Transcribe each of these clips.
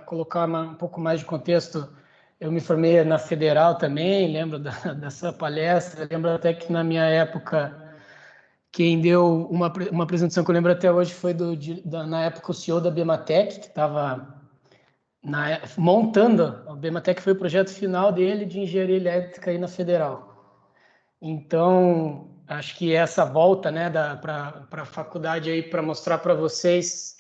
colocar um pouco mais de contexto, eu me formei na Federal também, lembro dessa palestra, lembro até que na minha época, quem deu uma apresentação que eu lembro até hoje foi na época o CEO da Bematec, que estava montando, a Bematec foi o projeto final dele de engenharia elétrica aí na Federal. Então, acho que essa volta, né, para a faculdade aí para mostrar para vocês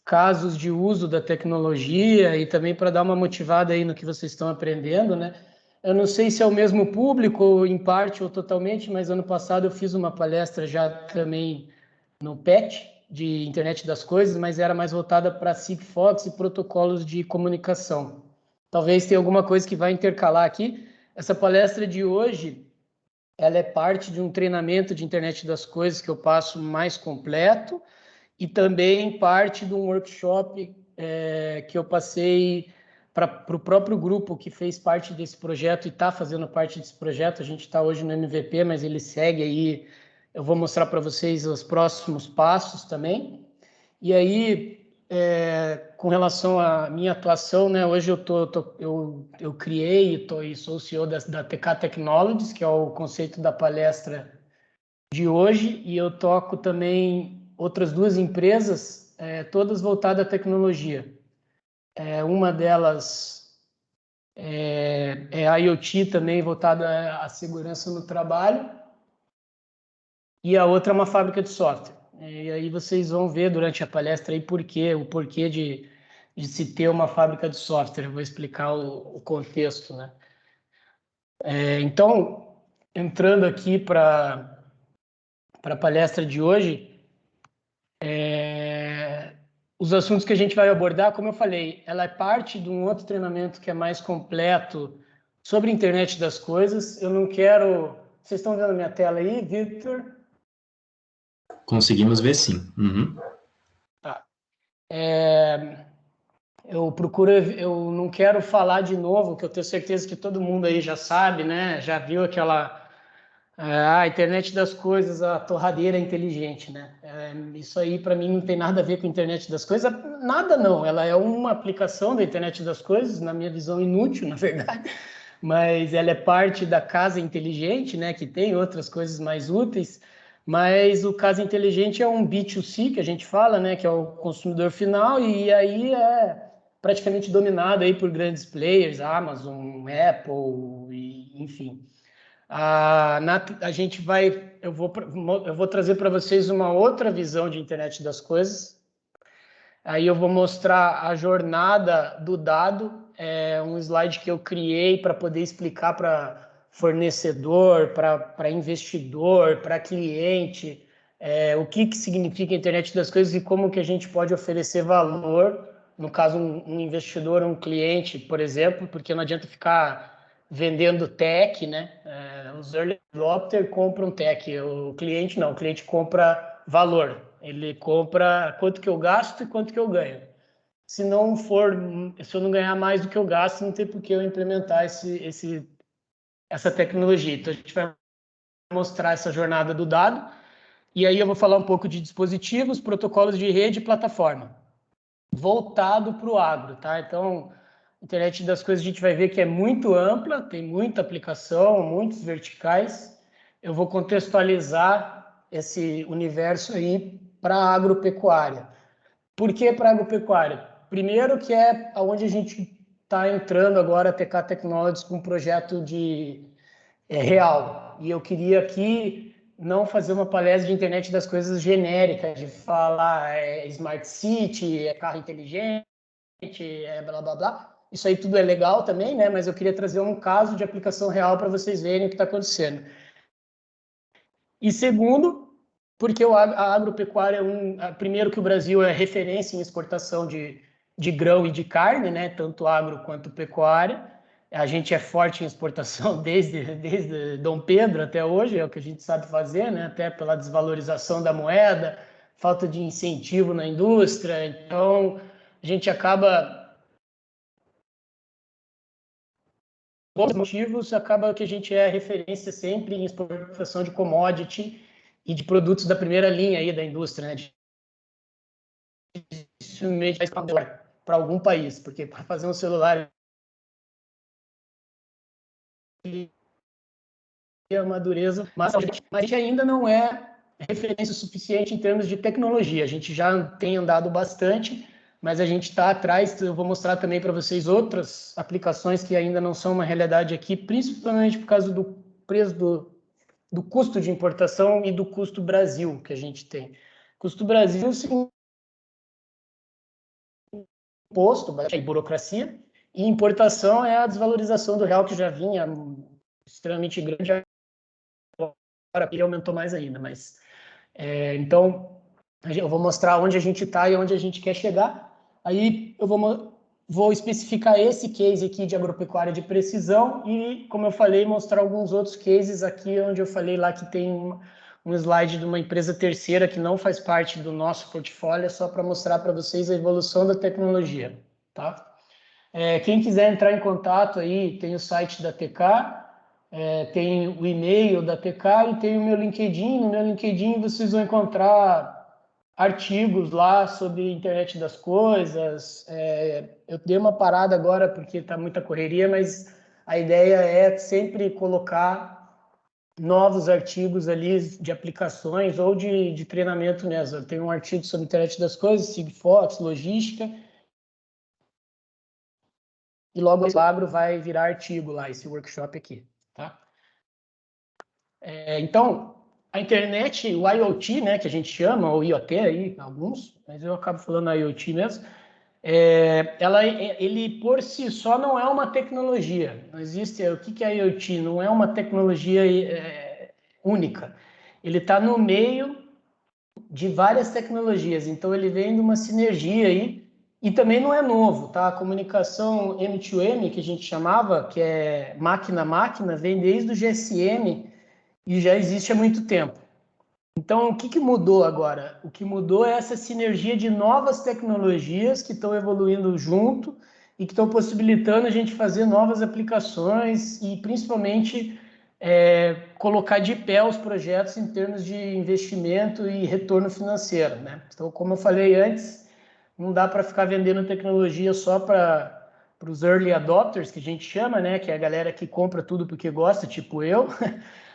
casos de uso da tecnologia e também para dar uma motivada aí no que vocês estão aprendendo, né? Eu não sei se é o mesmo público, em parte ou totalmente, mas ano passado eu fiz uma palestra já também no PET, de Internet das Coisas, mas era mais voltada para Sigfox e protocolos de comunicação. Talvez tenha alguma coisa que vai intercalar aqui. Essa palestra de hoje, ela é parte de um treinamento de Internet das Coisas que eu passo mais completo e também parte de um workshop que eu passei para o próprio grupo que fez parte desse projeto e está fazendo parte desse projeto. A gente está hoje no MVP, mas ele segue aí. Eu vou mostrar para vocês os próximos passos também. E aí, com relação à minha atuação, né, hoje eu criei e sou o CEO da TK Technologies, que é o conceito da palestra de hoje, e eu toco também outras duas empresas, todas voltadas à tecnologia. Uma delas é a IoT também, voltada à segurança no trabalho, e a outra é uma fábrica de software. E aí vocês vão ver durante a palestra aí o porquê de se ter uma fábrica de software. Eu vou explicar o contexto, né? Então, entrando aqui para a palestra de hoje, os assuntos que a gente vai abordar, como eu falei, ela é parte de um outro treinamento que é mais completo sobre a internet das coisas. Eu não quero... Vocês estão vendo a minha tela aí, Victor? Conseguimos ver, sim. Uhum. Tá. Eu não quero falar de novo, que eu tenho certeza que todo mundo aí já sabe, né? Já viu aquela... a internet das coisas, a torradeira inteligente, né? Isso aí, para mim, não tem nada a ver com a internet das coisas. Nada, não. Ela é uma aplicação da internet das coisas, na minha visão, inútil, na verdade. Mas ela é parte da casa inteligente, né? Que tem outras coisas mais úteis. Mas o casa inteligente é um B2C, que a gente fala, né? Que é o consumidor final. E aí é praticamente dominado aí por grandes players, Amazon, Apple, enfim. A gente vai, eu vou trazer para vocês uma outra visão de internet das coisas. Aí eu vou mostrar a jornada do dado, um slide que eu criei para poder explicar para fornecedor, para investidor, para cliente, o que significa a internet das coisas e como que a gente pode oferecer valor, no caso um investidor, um cliente, por exemplo, porque não adianta ficar vendendo tech, né? Os early adopters compram tech, o cliente não, o cliente compra valor, ele compra quanto que eu gasto e quanto que eu ganho. Se eu não ganhar mais do que eu gasto, não tem por que eu implementar essa tecnologia. Então a gente vai mostrar essa jornada do dado, e aí eu vou falar um pouco de dispositivos, protocolos de rede e plataforma, voltado para o agro, tá? Então, a internet das coisas a gente vai ver que é muito ampla, tem muita aplicação, muitos verticais. Eu vou contextualizar esse universo aí para a agropecuária. Por que para a agropecuária? Primeiro que é onde a gente está entrando agora, a TK Technologies, com um projeto real. E eu queria aqui não fazer uma palestra de internet das coisas genérica, de falar Smart City, carro inteligente, blá, blá, blá. Isso aí tudo é legal também, né? Mas eu queria trazer um caso de aplicação real para vocês verem o que está acontecendo. E segundo, porque a agropecuária primeiro que o Brasil é referência em exportação de grão e de carne, né? Tanto agro quanto pecuária. A gente é forte em exportação desde Dom Pedro até hoje, é o que a gente sabe fazer, né? Até pela desvalorização da moeda, falta de incentivo na indústria. Então, a gente acaba... Por motivos, acaba que a gente é referência sempre em exportação de commodity e de produtos da primeira linha aí da indústria, né? Dificilmente vai escapar. algum país, porque para fazer um celular a madureza, mas a gente ainda não é referência suficiente em termos de tecnologia. A gente já tem andado bastante, mas a gente está atrás. Eu vou mostrar também para vocês outras aplicações que ainda não são uma realidade aqui, principalmente por causa do preço do custo de importação e do custo Brasil que a gente tem. Custo Brasil, sim, imposto, burocracia, e importação é a desvalorização do real que já vinha extremamente grande, agora ele aumentou mais ainda, mas então eu vou mostrar onde a gente está e onde a gente quer chegar. Aí eu vou especificar esse case aqui de agropecuária de precisão e, como eu falei, mostrar alguns outros cases aqui onde eu falei lá que tem um slide de uma empresa terceira que não faz parte do nosso portfólio, só para mostrar para vocês a evolução da tecnologia, tá? Quem quiser entrar em contato aí, tem o site da TK, tem o e-mail da TK e tem o meu LinkedIn. No meu LinkedIn vocês vão encontrar artigos lá sobre internet das coisas. Eu dei uma parada agora porque está muita correria, mas a ideia é sempre colocar novos artigos ali de aplicações ou de treinamento mesmo. Eu tenho um artigo sobre internet das coisas, Sigfox, logística, e logo o agro vai virar artigo lá, esse workshop aqui, tá? Então, a internet, o IoT, né, que a gente chama, ou IoT aí, alguns, mas eu acabo falando IoT mesmo, ele por si só não é uma tecnologia. Não existe, o que é IoT? Não é uma tecnologia única. Ele está no meio de várias tecnologias, então ele vem de uma sinergia aí, e também não é novo, tá? A comunicação M2M, que a gente chamava, que é máquina a máquina, vem desde o GSM e já existe há muito tempo. Então, o que mudou agora? O que mudou é essa sinergia de novas tecnologias que estão evoluindo junto e que estão possibilitando a gente fazer novas aplicações e, principalmente, colocar de pé os projetos em termos de investimento e retorno financeiro, né? Então, como eu falei antes, não dá para ficar vendendo tecnologia só para os early adopters, que a gente chama, né? Que é a galera que compra tudo porque gosta, tipo eu.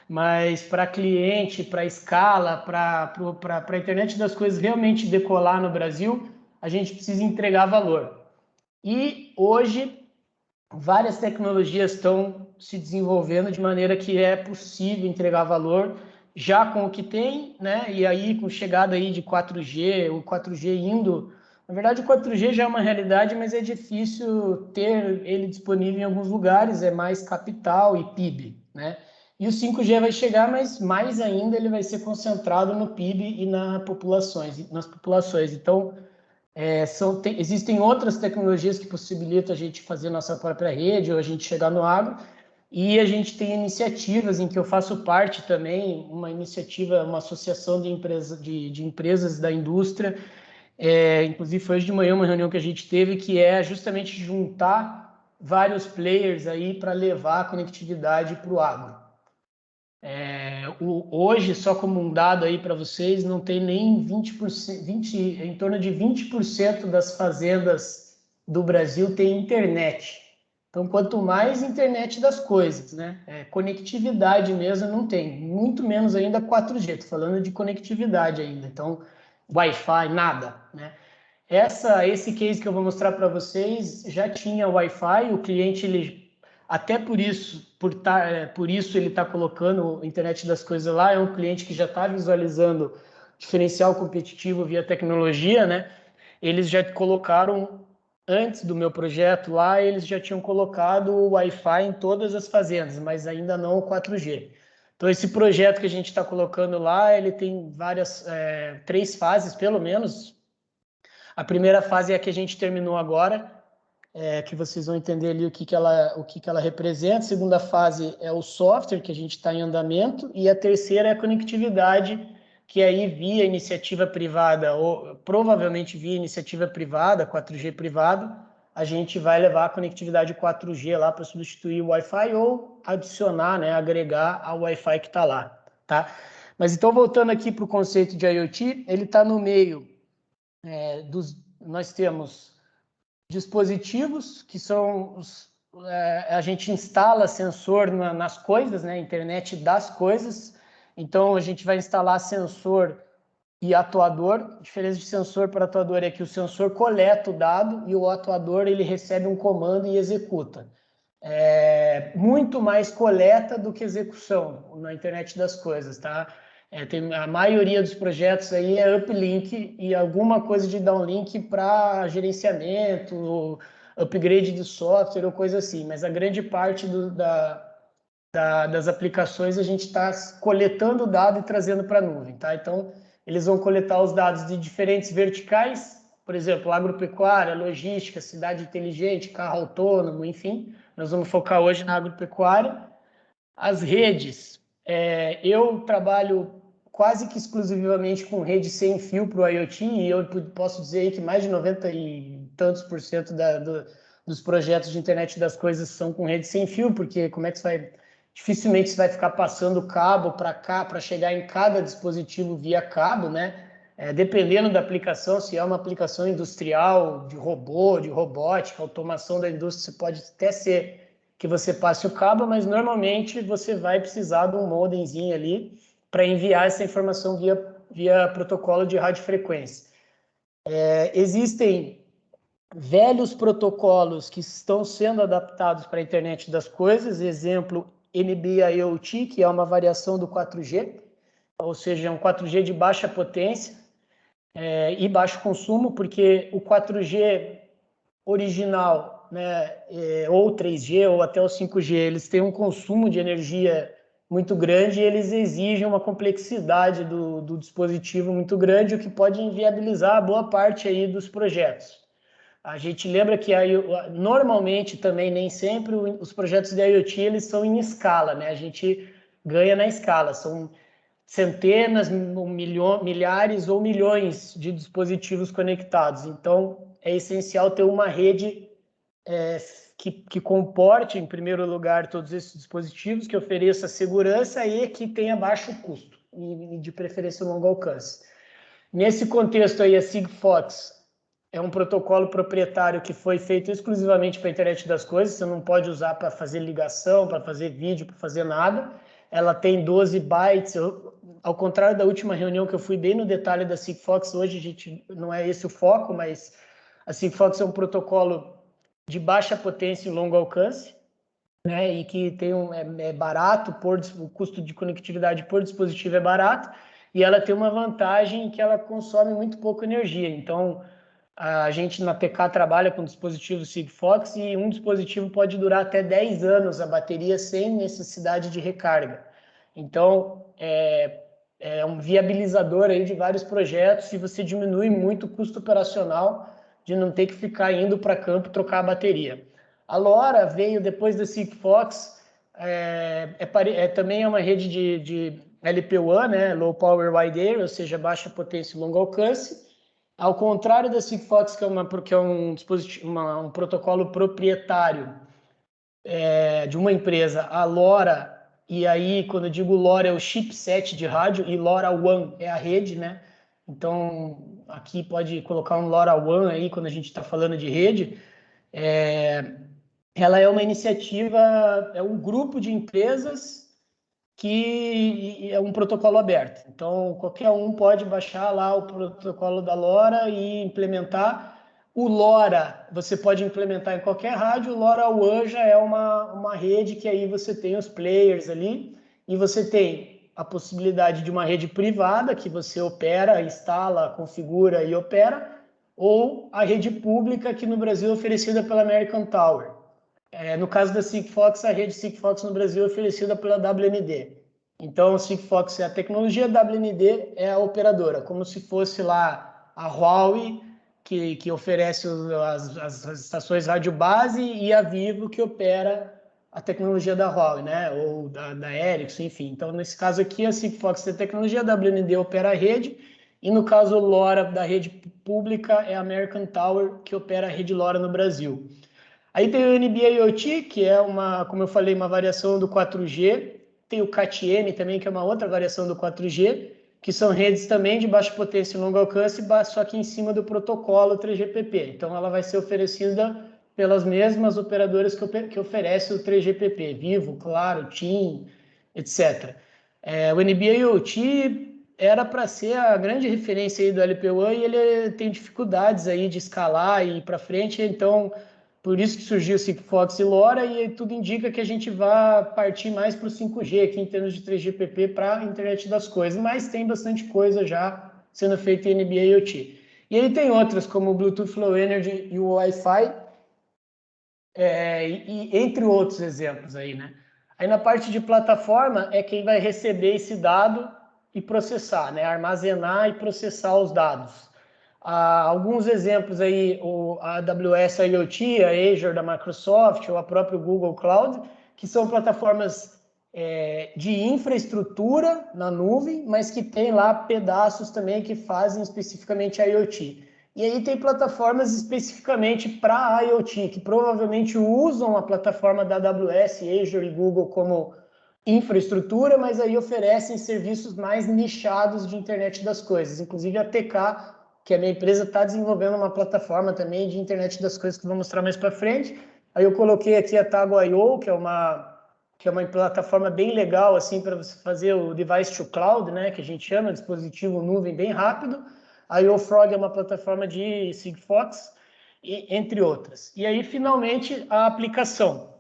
Mas para cliente, para escala, para a internet das coisas realmente decolar no Brasil, a gente precisa entregar valor. E hoje, várias tecnologias estão se desenvolvendo de maneira que é possível entregar valor já com o que tem, né? E aí, com chegada aí de 4G, o 4G indo... Na verdade, o 4G já é uma realidade, mas é difícil ter ele disponível em alguns lugares, é mais capital e PIB, né? E o 5G vai chegar, mas mais ainda ele vai ser concentrado no PIB e nas populações. Então, existem outras tecnologias que possibilitam a gente fazer nossa própria rede ou a gente chegar no agro, e a gente tem iniciativas em que eu faço parte também, uma iniciativa, uma associação de empresas da indústria, inclusive foi hoje de manhã uma reunião que a gente teve, que é justamente juntar vários players aí para levar a conectividade para o agro. Hoje, só como um dado aí para vocês, não tem nem 20%, em torno de 20% das fazendas do Brasil tem internet. Então, quanto mais internet das coisas, né? Conectividade mesmo não tem, muito menos ainda 4G, estou falando de conectividade ainda. Então, Wi-Fi, nada, né? Esse case que eu vou mostrar para vocês já tinha Wi-Fi, o cliente, até por isso, por isso ele está colocando a internet das coisas lá, é um cliente que já está visualizando diferencial competitivo via tecnologia, né? Eles já colocaram, antes do meu projeto lá, eles já tinham colocado o Wi-Fi em todas as fazendas, mas ainda não o 4G. Então, esse projeto que a gente está colocando lá, ele tem três fases, pelo menos. A primeira fase é a que a gente terminou agora, que vocês vão entender ali o que ela representa. A segunda fase é o software, que a gente está em andamento. E a terceira é a conectividade, que aí via iniciativa privada, ou provavelmente via iniciativa privada, 4G privado, a gente vai levar a conectividade 4G lá para substituir o Wi-Fi ou adicionar, né, agregar ao Wi-Fi que está lá, tá? Mas então, voltando aqui para o conceito de IoT, ele está no meio nós temos dispositivos, que são a gente instala sensor nas coisas, né? Internet das coisas. Então, a gente vai instalar sensor e atuador. A diferença de sensor para atuador é que o sensor coleta o dado e o atuador ele recebe um comando e executa. Muito mais coleta do que execução na internet das coisas, tá? A maioria dos projetos aí é uplink e alguma coisa de downlink para gerenciamento, upgrade de software ou coisa assim, mas a grande parte das aplicações a gente está coletando o dado e trazendo para a nuvem, tá? Então, eles vão coletar os dados de diferentes verticais, por exemplo, agropecuária, logística, cidade inteligente, carro autônomo, enfim. Nós vamos focar hoje na agropecuária. As redes, eu trabalho quase que exclusivamente com rede sem fio para o IoT, e eu posso dizer aí que mais de 90 e tantos por cento dos projetos de internet das coisas são com rede sem fio, porque como é que você vai... Dificilmente você vai ficar passando cabo para cá para chegar em cada dispositivo via cabo, né? Dependendo da aplicação, se é uma aplicação industrial, de robô, de robótica, automação da indústria, pode até ser que você passe o cabo, mas normalmente você vai precisar de um modemzinho ali para enviar essa informação via protocolo de radiofrequência. Existem velhos protocolos que estão sendo adaptados para a internet das coisas, exemplo, NB-IoT, que é uma variação do 4G, ou seja, é um 4G de baixa potência e baixo consumo, porque o 4G original, né, ou 3G ou até o 5G, eles têm um consumo de energia muito grande e eles exigem uma complexidade do dispositivo muito grande, o que pode inviabilizar boa parte aí dos projetos. A gente lembra que normalmente também, nem sempre, os projetos de IoT eles são em escala, né? A gente ganha na escala, são centenas, milhares ou milhões de dispositivos conectados. Então, é essencial ter uma rede que comporte, em primeiro lugar, todos esses dispositivos, que ofereça segurança e que tenha baixo custo, e de preferência longo alcance. Nesse contexto aí, a Sigfox é um protocolo proprietário que foi feito exclusivamente para a internet das coisas, você não pode usar para fazer ligação, para fazer vídeo, para fazer nada. Ela tem 12 bytes, ao contrário da última reunião que eu fui bem no detalhe da Sigfox, hoje a gente não é esse o foco, mas a Sigfox é um protocolo de baixa potência e longo alcance, né, e que tem barato, o custo de conectividade por dispositivo é barato, e ela tem uma vantagem que ela consome muito pouco energia. Então, a gente na TK trabalha com dispositivos Sigfox e um dispositivo pode durar até 10 anos a bateria sem necessidade de recarga. Então, é um viabilizador aí de vários projetos e você diminui muito o custo operacional de não ter que ficar indo para campo trocar a bateria. A LoRa veio depois da Sigfox, também é uma rede de LPWAN, né, Low Power Wide Area, ou seja, baixa potência e longo alcance. Ao contrário da Sigfox, que é um dispositivo, um protocolo proprietário de uma empresa, a LoRa, e aí quando eu digo LoRa é o chipset de rádio e LoRaWAN é a rede, né? Então aqui pode colocar um LoRaWAN aí quando a gente está falando de rede. Ela é uma iniciativa, é um grupo de empresas que é um protocolo aberto. Então, qualquer um pode baixar lá o protocolo da LoRa e implementar. O LoRa você pode implementar em qualquer rádio, o LoRaWAN já é uma rede que aí você tem os players ali e você tem a possibilidade de uma rede privada que você opera, instala, configura e opera, ou a rede pública que no Brasil é oferecida pela American Tower. No caso da Sigfox, a rede Sigfox no Brasil é oferecida pela WND. Então, a Sigfox é a tecnologia, a WND é a operadora, como se fosse lá a Huawei, que oferece as estações rádio base, e a Vivo, que opera a tecnologia da Huawei, né? Ou da Ericsson, enfim. Então, nesse caso aqui, a Sigfox é a tecnologia, a WND opera a rede, e no caso o LoRa da rede pública é a American Tower, que opera a rede LoRa no Brasil. Aí tem o NB-IoT, que é como eu falei, uma variação do 4G. Tem o CAT-M também, que é uma outra variação do 4G. que são redes também de baixa potência e longo alcance, só que em cima do protocolo 3GPP. Então, ela vai ser oferecida pelas mesmas operadoras que oferecem o 3GPP, Vivo, Claro, TIM, etc. O NBA IoT era para ser a grande referência aí do LPWAN e ele tem dificuldades aí de escalar e ir para frente, então por isso que surgiu o Sigfox e LoRa e tudo indica que a gente vai partir mais para o 5G aqui em termos de 3GPP para a internet das coisas, mas tem bastante coisa já sendo feita em NBA IoT. E aí tem outras como o Bluetooth Low Energy e o Wi-Fi, e entre outros exemplos aí, né? Aí na parte de plataforma é quem vai receber esse dado e processar, né? Armazenar e processar os dados. Alguns exemplos aí, a AWS IoT, a Azure da Microsoft, ou a própria Google Cloud, que são plataformas de infraestrutura na nuvem, mas que tem lá pedaços também que fazem especificamente a IoT. E aí tem plataformas especificamente para IoT, que provavelmente usam a plataforma da AWS, Azure e Google como infraestrutura, mas aí oferecem serviços mais nichados de internet das coisas. Inclusive a TK, que a minha empresa está desenvolvendo uma plataforma também de internet das coisas que eu vou mostrar mais para frente. Aí eu coloquei aqui a Tago.io, que é uma plataforma bem legal assim para você fazer o device to cloud, né, que a gente chama, dispositivo nuvem bem rápido. A IoFrog é uma plataforma de Sigfox, entre outras. E aí, finalmente, a aplicação,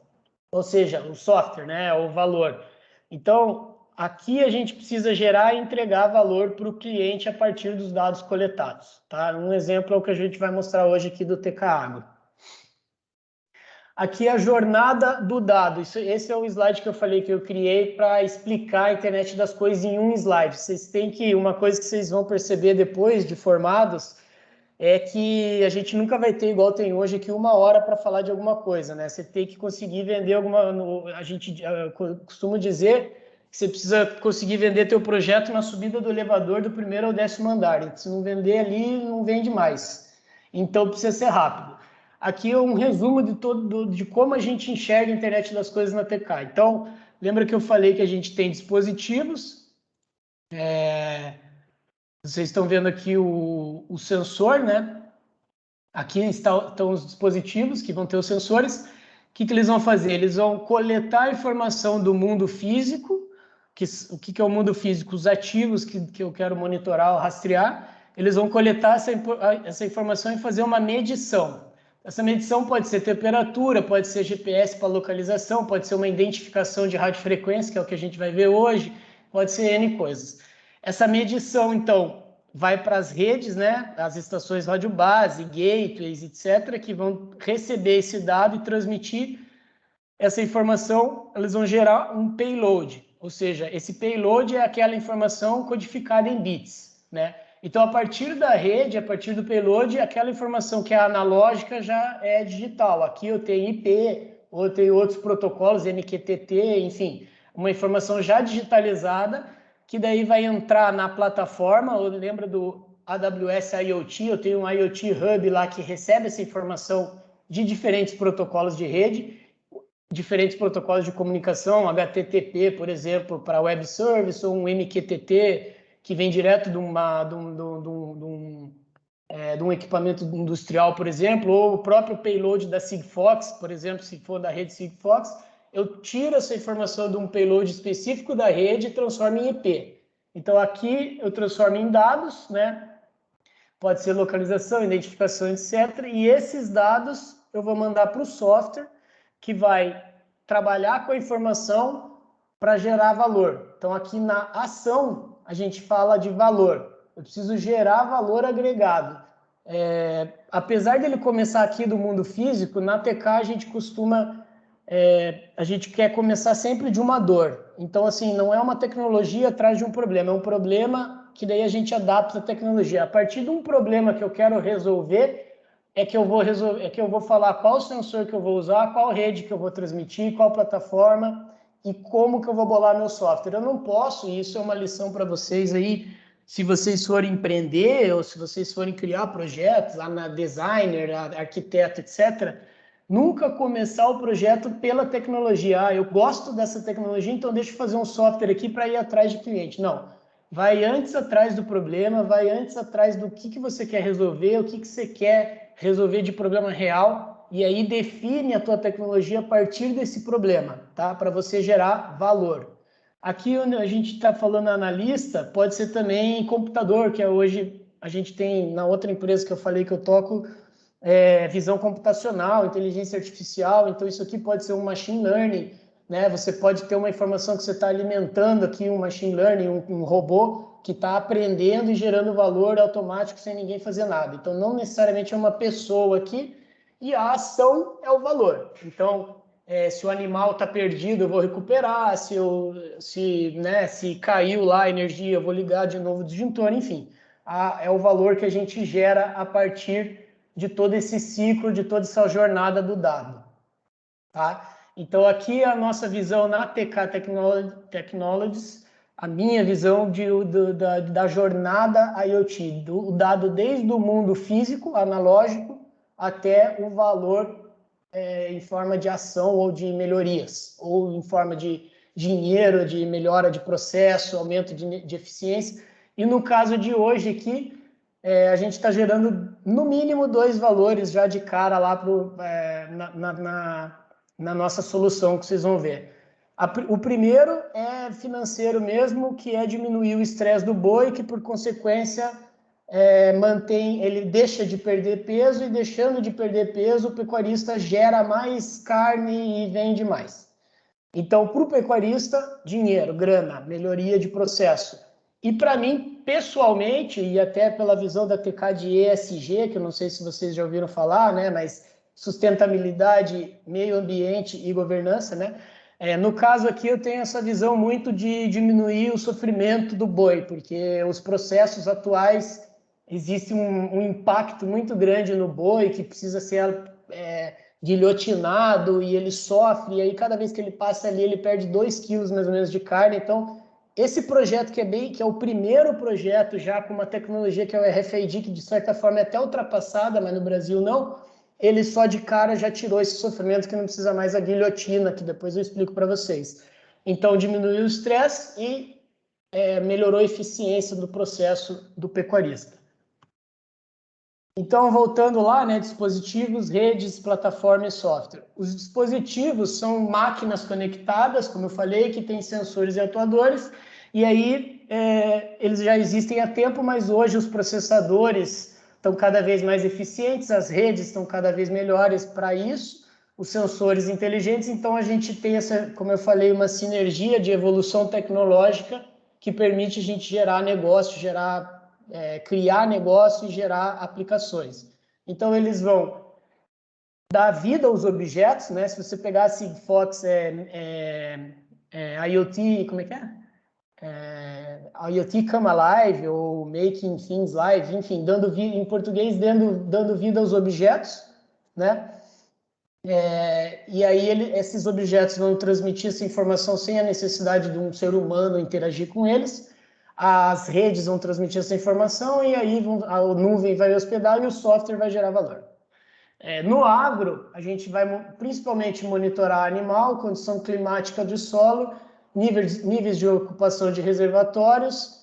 ou seja, o software, né, o valor. Então, aqui a gente precisa gerar e entregar valor para o cliente a partir dos dados coletados. Tá? Um exemplo é o que a gente vai mostrar hoje aqui do TK Agro. Aqui é a jornada do dado. Esse é o slide que eu falei que eu criei para explicar a internet das coisas em um slide. Vocês têm que, uma coisa que vocês vão perceber depois de formados, é que a gente nunca vai ter, igual tem hoje, aqui 1 hora para falar de alguma coisa, né? Você tem que conseguir vender a gente costuma dizer que você precisa conseguir vender teu projeto na subida do elevador do 1º ao 10º andar. Se não vender ali, não vende mais. Então precisa ser rápido. Aqui é um resumo de como a gente enxerga a internet das coisas na TK. Então, lembra que eu falei que a gente tem dispositivos, vocês estão vendo aqui o sensor, né? Aqui estão os dispositivos que vão ter os sensores. O que eles vão fazer? Eles vão coletar informação do mundo físico. O que é o mundo físico? Os ativos que eu quero monitorar ou rastrear. Eles vão coletar essa informação e fazer uma medição. Essa medição pode ser temperatura, pode ser GPS para localização, pode ser uma identificação de radiofrequência, que é o que a gente vai ver hoje, pode ser N coisas. Essa medição, então, vai para as redes, né, as estações rádio base, gateways, etc., que vão receber esse dado e transmitir essa informação. Eles vão gerar um payload, ou seja, esse payload é aquela informação codificada em bits, né? Então, a partir da rede, a partir do payload, aquela informação que é analógica já é digital. Aqui eu tenho IP, ou eu tenho outros protocolos, MQTT, enfim, uma informação já digitalizada, que daí vai entrar na plataforma. Lembra do AWS IoT? Eu tenho um IoT Hub lá que recebe essa informação de diferentes protocolos de rede, diferentes protocolos de comunicação, HTTP, por exemplo, para web service, ou um MQTT, que vem direto de um equipamento industrial, por exemplo, ou o próprio payload da Sigfox, por exemplo, se for da rede Sigfox, eu tiro essa informação de um payload específico da rede e transformo em IP. Então, aqui eu transformo em dados, né? Pode ser localização, identificação, etc. E esses dados eu vou mandar para o software, que vai trabalhar com a informação para gerar valor. Então, aqui na ação, a gente fala de valor. Eu preciso gerar valor agregado. Apesar dele começar aqui do mundo físico, na TK a gente costuma... a gente quer começar sempre de uma dor. Então, assim, não é uma tecnologia atrás de um problema, é um problema que daí a gente adapta a tecnologia. A partir de um problema que eu quero resolver, é que eu vou falar qual sensor que eu vou usar, qual rede que eu vou transmitir, qual plataforma e como que eu vou bolar meu software. Eu não posso, e isso é uma lição para vocês aí, se vocês forem empreender ou se vocês forem criar projetos lá na designer, arquiteto, etc., nunca começar o projeto pela tecnologia. Eu gosto dessa tecnologia, então deixa eu fazer um software aqui para ir atrás de cliente. Não. vai antes atrás do problema, vai antes atrás do que você quer resolver, o que você quer resolver de problema real, e aí define a tua tecnologia a partir desse problema, tá? Para você gerar valor. Aqui onde a gente está falando analista, pode ser também computador, que é hoje a gente tem na outra empresa que eu falei que eu toco, visão computacional, inteligência artificial, então isso aqui pode ser um machine learning, né? Você pode ter uma informação que você está alimentando aqui, um machine learning, um robô que está aprendendo e gerando valor automático sem ninguém fazer nada. Então, não necessariamente é uma pessoa aqui, e a ação é o valor. Então, se o animal está perdido, eu vou recuperar, se caiu lá a energia, eu vou ligar de novo o disjuntor, enfim. É o valor que a gente gera a partir de todo esse ciclo, de toda essa jornada do dado. Tá? Então, aqui a nossa visão na TK Technologies, a minha visão da jornada IoT, do dado desde o mundo físico, analógico, até o valor em forma de ação ou de melhorias, ou em forma de dinheiro, de melhora de processo, aumento de eficiência. E no caso de hoje aqui, a gente está gerando no mínimo 2 valores já de cara lá na nossa solução que vocês vão ver. O primeiro é financeiro mesmo, que é diminuir o estresse do boi, que por consequência ele deixa de perder peso, e deixando de perder peso, o pecuarista gera mais carne e vende mais. Então, para o pecuarista, dinheiro, grana, melhoria de processo. E para mim, pessoalmente, e até pela visão da TK de ESG, que eu não sei se vocês já ouviram falar, né, mas sustentabilidade, meio ambiente e governança, né? No caso aqui, eu tenho essa visão muito de diminuir o sofrimento do boi, porque os processos atuais, existe um impacto muito grande no boi, que precisa ser guilhotinado, e ele sofre, e aí cada vez que ele passa ali, ele perde 2 quilos mais ou menos de carne. Então, esse projeto que é o primeiro projeto já com uma tecnologia que é o RFID, que de certa forma é até ultrapassada, mas no Brasil não, ele só de cara já tirou esse sofrimento, que não precisa mais a guilhotina, que depois eu explico para vocês. Então, diminuiu o estresse e melhorou a eficiência do processo do pecuarista. Então, voltando lá, né, dispositivos, redes, plataforma e software. Os dispositivos são máquinas conectadas, como eu falei, que têm sensores e atuadores, e aí eles já existem há tempo, mas hoje os processadores estão cada vez mais eficientes, as redes estão cada vez melhores para isso, os sensores inteligentes. Então, a gente tem como eu falei, uma sinergia de evolução tecnológica que permite a gente gerar negócio, criar negócio e gerar aplicações. Então, eles vão dar vida aos objetos, né? Se você pegasse fotos IoT, como é que é? IoT Come Alive ou Making Things Live, enfim, em português, dando vida aos objetos, né? E aí esses objetos vão transmitir essa informação sem a necessidade de um ser humano interagir com eles. As redes vão transmitir essa informação, e aí a nuvem vai hospedar e o software vai gerar valor. No agro, a gente vai principalmente monitorar animal, condição climática do solo, níveis de ocupação de reservatórios,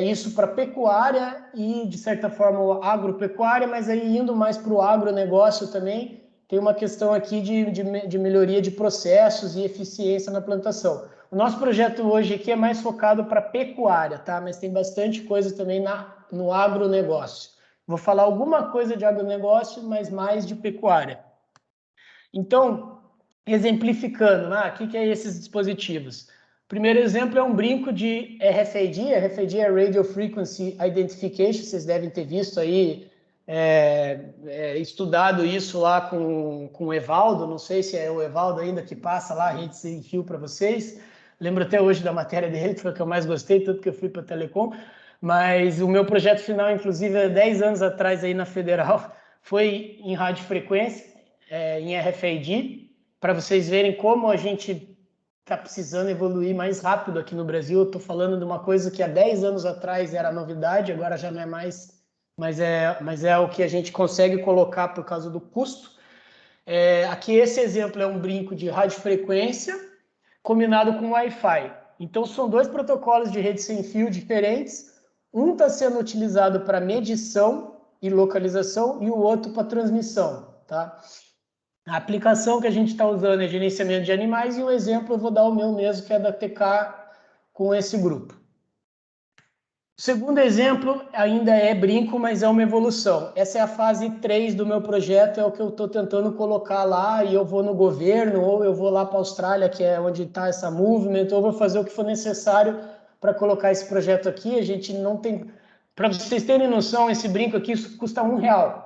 isso para pecuária e, de certa forma, agropecuária, mas aí indo mais para o agronegócio também, tem uma questão aqui de melhoria de processos e eficiência na plantação. O nosso projeto hoje aqui é mais focado para pecuária, tá? Mas tem bastante coisa também no agronegócio. Vou falar alguma coisa de agronegócio, mas mais de pecuária. Então, exemplificando, o que é esses dispositivos? O primeiro exemplo é um brinco de RFID. RFID é Radio Frequency Identification, vocês devem ter visto aí, estudado isso lá com o Evaldo, não sei se é o Evaldo ainda que passa lá, a rede sem fio para vocês. Lembro até hoje da matéria dele, que foi a que eu mais gostei, tanto que eu fui para a Telecom. Mas o meu projeto final, inclusive, 10 anos atrás aí na Federal, foi em radiofrequência, em RFID, para vocês verem como a gente está precisando evoluir mais rápido aqui no Brasil. Eu estou falando de uma coisa que há 10 anos atrás era novidade, agora já não é mais, mas é o que a gente consegue colocar por causa do custo. Aqui esse exemplo é um brinco de radiofrequência combinado com Wi-Fi. Então, são dois protocolos de rede sem fio diferentes. Um está sendo utilizado para medição e localização e o outro para transmissão, tá? A aplicação que a gente está usando é gerenciamento de animais e o exemplo eu vou dar o meu mesmo, que é da TK com esse grupo. O segundo exemplo ainda é brinco, mas é uma evolução. Essa é a fase 3 do meu projeto, é o que eu estou tentando colocar lá e eu vou no governo, ou eu vou lá para a Austrália, que é onde está essa movement, ou vou fazer o que for necessário para colocar esse projeto aqui. A gente não tem... Para vocês terem noção, esse brinco aqui custa R$1.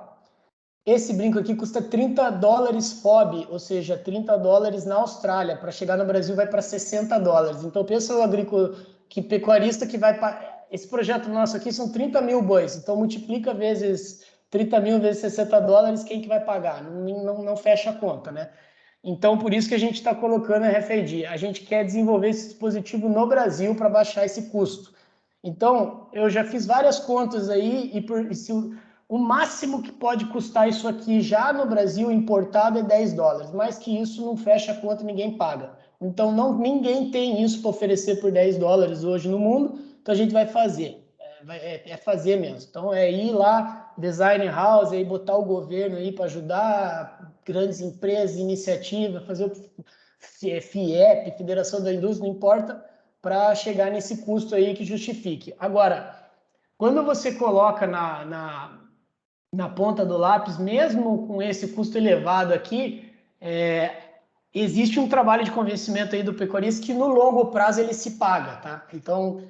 Esse brinco aqui custa $30 FOB, ou seja, $30 na Austrália. Para chegar no Brasil vai para $60. Então pensa o agrícola, que pecuarista que vai para... Esse projeto nosso aqui são 30 mil bois, então multiplica vezes 30 mil vezes $60, quem que vai pagar? Não fecha a conta, né? Então, por isso que a gente está colocando a RFID. A gente quer desenvolver esse dispositivo no Brasil para baixar esse custo. Então, eu já fiz várias contas aí e se o máximo que pode custar isso aqui já no Brasil importado é $10. Mais que isso não fecha a conta, ninguém paga. Então, ninguém tem isso para oferecer por $10 hoje no mundo. Então a gente vai fazer, fazer mesmo. Então é ir lá, design house, aí botar o governo aí para ajudar grandes empresas, iniciativas, fazer o FIEP, Federação da Indústria, não importa, para chegar nesse custo aí que justifique. Agora, quando você coloca na ponta do lápis, mesmo com esse custo elevado aqui, existe um trabalho de convencimento aí do pecuarista que no longo prazo ele se paga, tá? Então,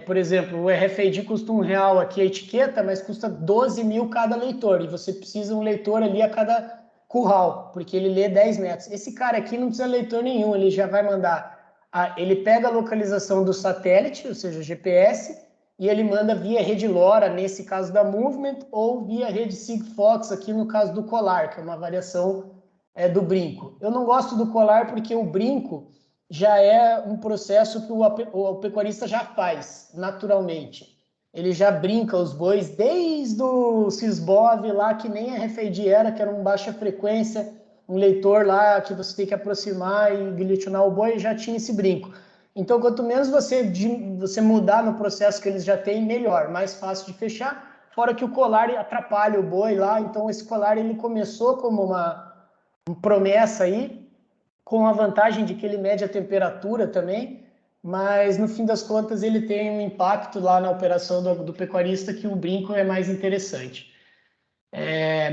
por exemplo, o RFID custa R$1 aqui a etiqueta, mas custa 12 mil cada leitor, e você precisa de um leitor ali a cada curral, porque ele lê 10 metros. Esse cara aqui não precisa de leitor nenhum, ele já vai mandar, ele pega a localização do satélite, ou seja, GPS, e ele manda via rede LoRa, nesse caso da Movement, ou via rede Sigfox, aqui no caso do Colar, que é uma variação do brinco. Eu não gosto do Colar porque o brinco já é um processo que o pecuarista já faz naturalmente. Ele já brinca os bois desde o Sysbov lá, que nem a RFID era, que era uma baixa frequência, um leitor lá que você tem que aproximar e guilhotinar o boi, já tinha esse brinco. Então, quanto menos você mudar no processo que eles já têm, melhor, mais fácil de fechar. Fora que o colar atrapalha o boi lá, então esse colar ele começou como uma promessa aí, com a vantagem de que ele mede a temperatura também, mas no fim das contas ele tem um impacto lá na operação do pecuarista que o brinco é mais interessante.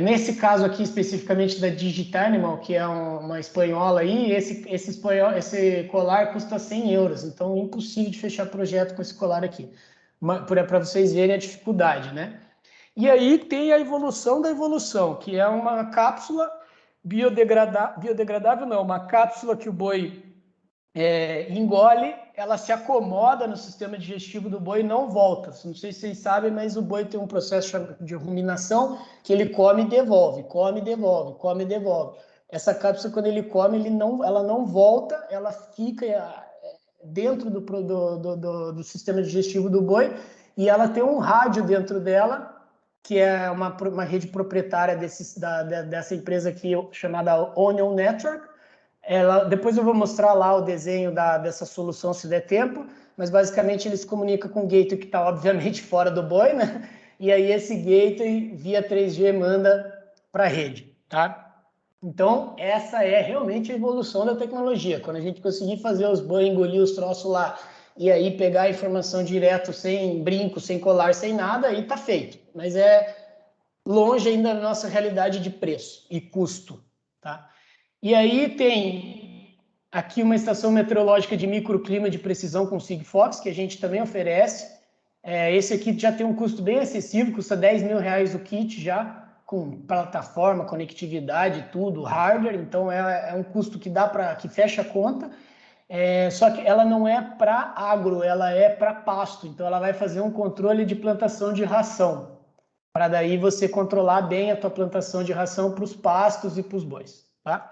Nesse caso aqui especificamente da Digitanimal, que é uma espanhola aí, esse colar custa €100, então é impossível de fechar projeto com esse colar aqui, para vocês verem a dificuldade, né? E aí tem a evolução da evolução, que é uma cápsula biodegradável não, uma cápsula que o boi engole, ela se acomoda no sistema digestivo do boi e não volta. Não sei se vocês sabem, mas o boi tem um processo de ruminação que ele come e devolve, come e devolve, come e devolve. Essa cápsula, quando ele come, ela não volta, ela fica dentro do sistema digestivo do boi e ela tem um rádio dentro dela, que é uma rede proprietária dessa empresa aqui chamada Onion Network. Depois eu vou mostrar lá o desenho dessa solução se der tempo, mas basicamente ele se comunica com o gateway que está obviamente fora do boi, né? E aí esse gateway via 3G manda para a rede, tá? Então essa é realmente a evolução da tecnologia. Quando a gente conseguir fazer os boi engolir os troços lá e aí pegar a informação direto, sem brinco, sem colar, sem nada, aí tá feito. Mas é longe ainda da nossa realidade de preço e custo, tá? E aí tem aqui uma estação meteorológica de microclima de precisão com Sigfox, que a gente também oferece. Esse aqui já tem um custo bem acessível, custa R$10 mil o kit já, com plataforma, conectividade, tudo, hardware. Então é um custo que fecha a conta. Só que ela não é para agro, ela é para pasto. Então ela vai fazer um controle de plantação de ração, para daí você controlar bem a tua plantação de ração para os pastos e para os bois, tá?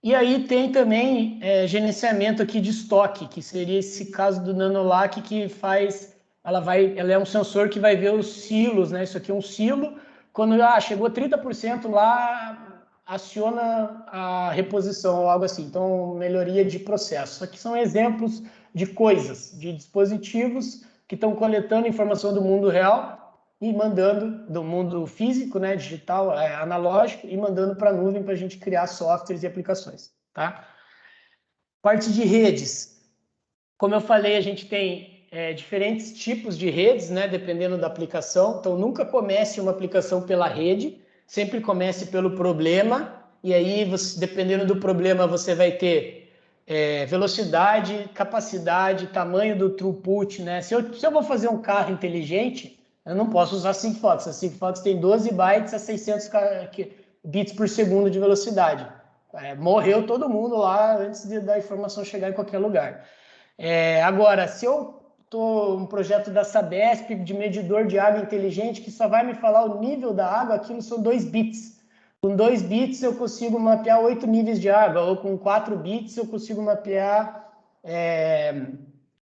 E aí tem também gerenciamento aqui de estoque, que seria esse caso do Nanolac que faz, ela é um sensor que vai ver os silos, né? Isso aqui é um silo, quando chegou 30% lá, aciona a reposição ou algo assim, então melhoria de processo. Isso aqui são exemplos de coisas, de dispositivos que estão coletando informação do mundo real e mandando, do mundo físico, né, digital, analógico, e mandando para a nuvem para a gente criar softwares e aplicações, tá? Parte de redes. Como eu falei, a gente tem diferentes tipos de redes, né, dependendo da aplicação. Então, nunca comece uma aplicação pela rede, sempre comece pelo problema, e aí, dependendo do problema, você vai ter velocidade, capacidade, tamanho do throughput, né? Se eu vou fazer um carro inteligente, eu não posso usar Sigfox. A Sigfox tem 12 bytes a 600 bits por segundo de velocidade. Morreu todo mundo lá antes da informação chegar em qualquer lugar. Agora, se eu estou um projeto da Sabesp de medidor de água inteligente que só vai me falar o nível da água, aquilo são 2 bits. Com 2 bits eu consigo mapear 8 níveis de água, ou com 4 bits eu consigo mapear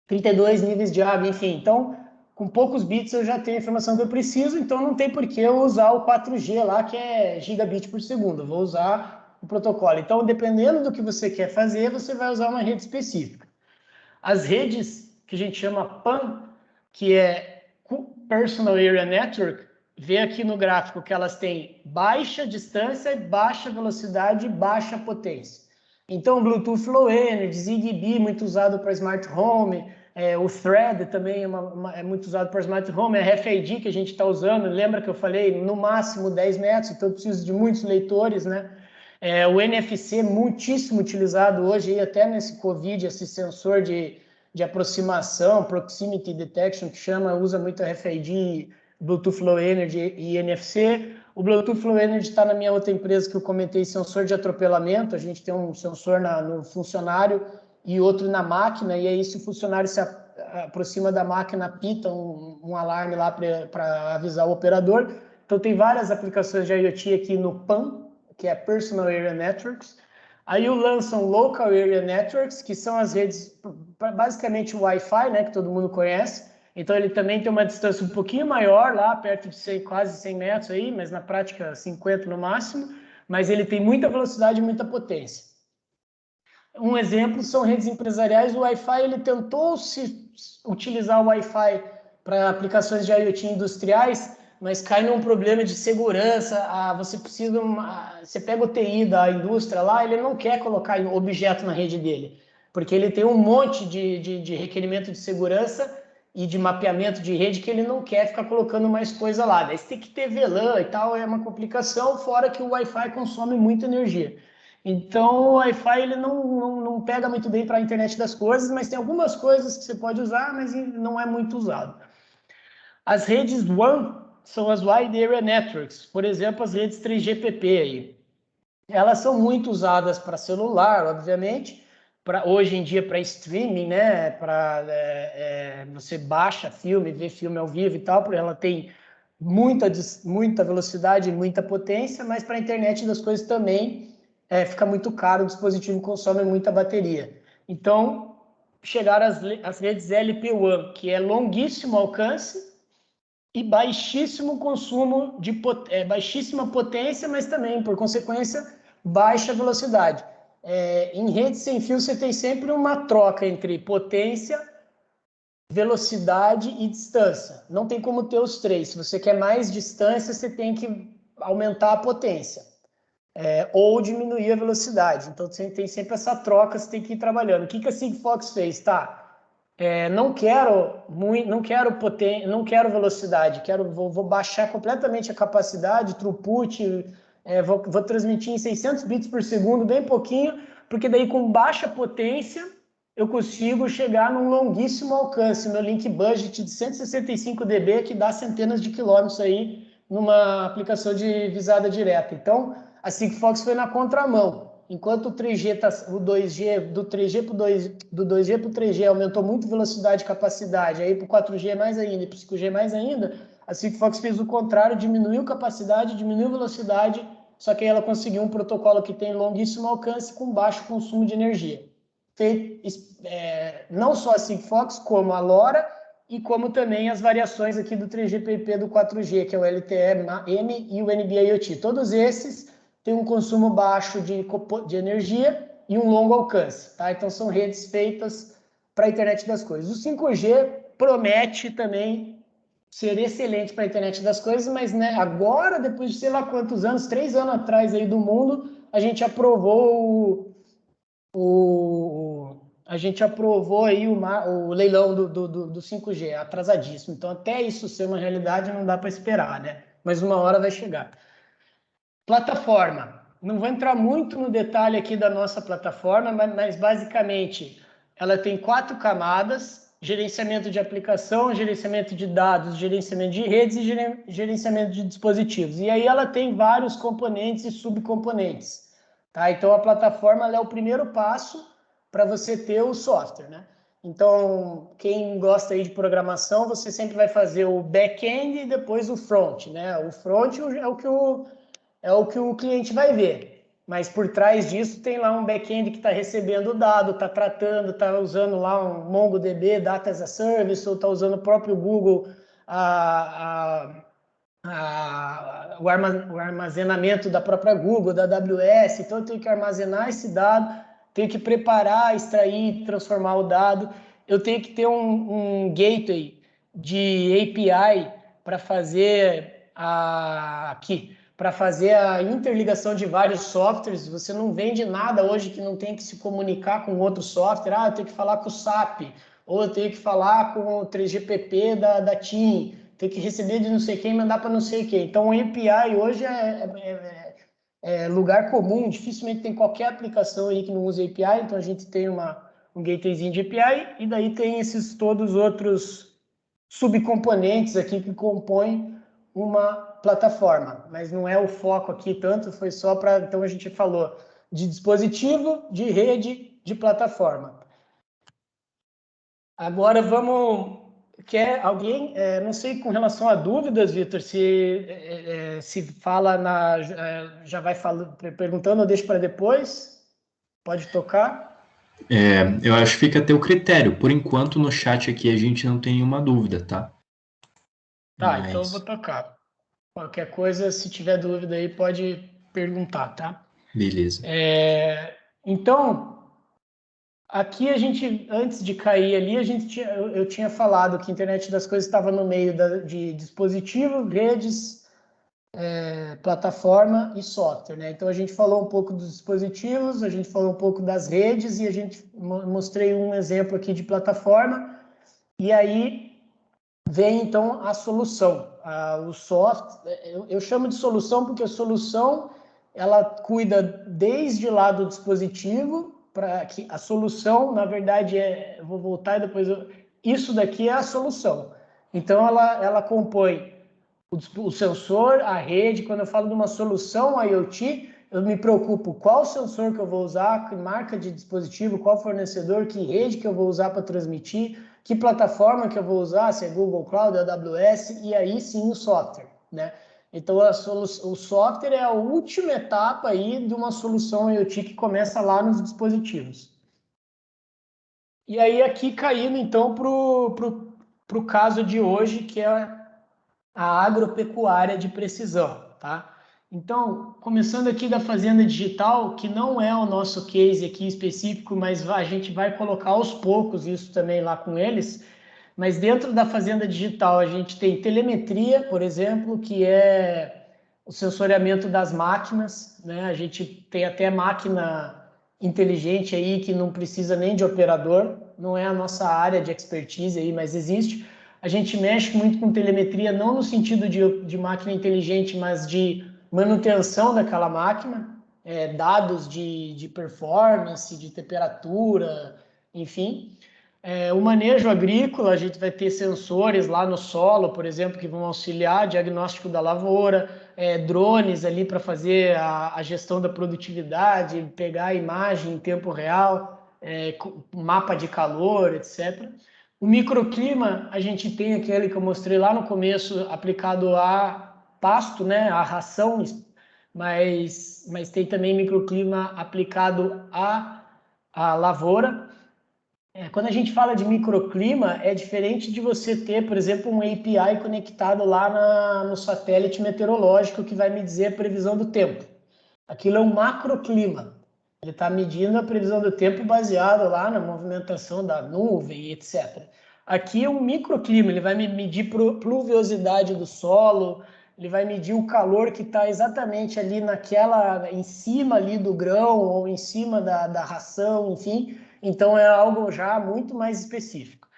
32 níveis de água, enfim. Então, com poucos bits eu já tenho a informação que eu preciso, então não tem por que eu usar o 4G lá, que é gigabit por segundo. Eu vou usar o protocolo. Então, dependendo do que você quer fazer, você vai usar uma rede específica. As redes que a gente chama PAN, que é Personal Area Network, vê aqui no gráfico que elas têm baixa distância, baixa velocidade e baixa potência. Então, Bluetooth Low Energy, Zigbee, muito usado para Smart Home, o Thread também é muito usado para Smart Home, a RFID que a gente está usando, lembra que eu falei, no máximo 10 metros, então eu preciso de muitos leitores, né? O NFC, muitíssimo utilizado hoje, até nesse Covid, esse sensor de aproximação, Proximity Detection, que usa muito RFID, Bluetooth Low Energy e NFC. O Bluetooth Low Energy está na minha outra empresa que eu comentei, sensor de atropelamento. A gente tem um sensor no funcionário e outro na máquina, e aí se o funcionário se aproxima da máquina, apita um alarme lá para avisar o operador. Então tem várias aplicações de IoT aqui no PAN, que é Personal Area Networks. Aí lançam Local Area Networks, que são as redes, basicamente o Wi-Fi, né, que todo mundo conhece. Então ele também tem uma distância um pouquinho maior, lá perto de quase 100 metros aí, mas na prática 50 no máximo. Mas ele tem muita velocidade e muita potência. Um exemplo são redes empresariais. O Wi-Fi, ele tentou utilizar o Wi-Fi para aplicações de IoT industriais, mas cai num problema de segurança. Você pega o TI da indústria lá, ele não quer colocar objeto na rede dele, porque ele tem um monte de requerimento de segurança e de mapeamento de rede que ele não quer ficar colocando mais coisa lá. Daí você tem que ter VLAN e tal, é uma complicação, fora que o Wi-Fi consome muita energia. Então, o Wi-Fi ele não pega muito bem para a internet das coisas, mas tem algumas coisas que você pode usar, mas não é muito usado. As redes WAN são as Wide Area Networks, por exemplo, as redes 3GPP aí. Elas são muito usadas para celular, obviamente, hoje em dia para streaming, né? Você baixa filme, vê filme ao vivo e tal, porque ela tem muita velocidade e muita potência, mas para a internet das coisas também fica muito caro, o dispositivo consome muita bateria. Então, chegaram as redes LPWAN, que é longuíssimo alcance e baixíssimo consumo baixíssima potência, mas também, por consequência, baixa velocidade. Em rede sem fio, você tem sempre uma troca entre potência, velocidade e distância. Não tem como ter os três. Se você quer mais distância, você tem que aumentar a potência. Ou diminuir a velocidade. Então, você tem sempre essa troca, você tem que ir trabalhando. O que a Sigfox fez? Não quero potência, não quero velocidade, vou baixar completamente a capacidade, throughput, vou transmitir em 600 bits por segundo, bem pouquinho, porque daí com baixa potência eu consigo chegar num longuíssimo alcance, meu link budget de 165 dB, que dá centenas de quilômetros aí numa aplicação de visada direta. Então, a Sigfox foi na contramão. Enquanto o 3G o 2G, do 3G para 3G aumentou muito velocidade e capacidade, aí para o 4G mais ainda e para o 5G mais ainda, a Sigfox fez o contrário, diminuiu capacidade, diminuiu velocidade, só que aí ela conseguiu um protocolo que tem longuíssimo alcance com baixo consumo de energia. Não só a Sigfox, como a LoRa e como também as variações aqui do 3GPP do 4G, que é o LTE-M e o NB-IoT. Todos esses têm um consumo baixo de energia e um longo alcance. Tá? Então, são redes feitas para a internet das coisas. O 5G promete também ser excelente para a internet das coisas, mas né, agora, depois de sei lá quantos anos, 3 anos atrás aí do mundo, a gente aprovou aí o leilão do 5G, atrasadíssimo. Então, até isso ser uma realidade, não dá para esperar, né? Mas uma hora vai chegar. Plataforma. Não vou entrar muito no detalhe aqui da nossa plataforma, mas basicamente ela tem 4 camadas: gerenciamento de aplicação, gerenciamento de dados, gerenciamento de redes e gerenciamento de dispositivos. E aí ela tem vários componentes e subcomponentes. Tá? Então a plataforma é o primeiro passo para você ter o software, né? Então, quem gosta aí de programação, você sempre vai fazer o back-end e depois o front, né? O front é o que o cliente vai ver, mas por trás disso tem lá um back-end que está recebendo o dado, está tratando, está usando lá um MongoDB, Data as a Service, ou está usando o próprio Google, o armazenamento da própria Google, da AWS. Então eu tenho que armazenar esse dado, tenho que preparar, extrair, transformar o dado, eu tenho que ter um gateway de API para fazer para fazer a interligação de vários softwares. Você não vende nada hoje que não tem que se comunicar com outro software. Eu tenho que falar com o SAP, ou eu tenho que falar com o 3GPP da TIM, tenho que receber de não sei quem e mandar para não sei quem. Então, o API hoje é lugar comum, dificilmente tem qualquer aplicação aí que não use API. Então, a gente tem um gatewayzinho de API, e daí tem esses todos outros subcomponentes aqui que compõem uma plataforma, mas não é o foco aqui tanto, foi só para... Então a gente falou de dispositivo, de rede, de plataforma. Agora vamos... Quer alguém? Não sei com relação a dúvidas, Vitor, se fala já vai falando, perguntando ou deixa para depois? Pode tocar? Eu acho que fica a teu critério. Por enquanto, no chat aqui a gente não tem nenhuma dúvida, tá? Tá, então eu vou Mas, tocar. Qualquer coisa, se tiver dúvida aí, pode perguntar, tá? beleza. Então, aqui a gente, antes de cair ali, eu tinha falado que a internet das coisas estava no meio de dispositivo, redes, plataforma e software, né? Então a gente falou um pouco dos dispositivos, a gente falou um pouco das redes, e a gente mostrei um exemplo aqui de plataforma. E aí vem então a solução. O software, eu chamo de solução porque a solução ela cuida desde lá do dispositivo, para que a solução, na verdade, eu vou voltar e depois isso daqui é a solução. Então ela compõe o sensor, a rede. Quando eu falo de uma solução IoT, eu me preocupo qual sensor que eu vou usar, que marca de dispositivo, qual fornecedor, que rede que eu vou usar para transmitir, que plataforma que eu vou usar, se é Google Cloud, AWS, e aí sim o software, né? Então o software é a última etapa aí de uma solução IoT que começa lá nos dispositivos. E aí aqui caindo então pro caso de hoje, que é a agropecuária de precisão, tá? Então, começando aqui da fazenda digital, que não é o nosso case aqui específico, mas a gente vai colocar aos poucos isso também lá com eles. Mas dentro da fazenda digital a gente tem telemetria, por exemplo, que é o sensoriamento das máquinas, né? A gente tem até máquina inteligente aí que não precisa nem de operador, não é a nossa área de expertise aí, mas existe. A gente mexe muito com telemetria, não no sentido de máquina inteligente, mas de manutenção daquela máquina, dados de performance, de temperatura, enfim. O manejo agrícola, a gente vai ter sensores lá no solo, por exemplo, que vão auxiliar diagnóstico da lavoura, drones ali para fazer a gestão da produtividade, pegar a imagem em tempo real, mapa de calor, etc. O microclima, a gente tem aquele que eu mostrei lá no começo, aplicado a pasto, né, a ração, mas tem também microclima aplicado à lavoura. Quando a gente fala de microclima, é diferente de você ter, por exemplo, um API conectado lá no satélite meteorológico que vai me dizer a previsão do tempo. Aquilo é um macroclima. Ele está medindo a previsão do tempo baseado lá na movimentação da nuvem, etc. Aqui é um microclima, ele vai medir pluviosidade do solo, ele vai medir o calor que está exatamente ali em cima ali do grão ou em cima da ração, enfim. Então é algo já muito mais específico.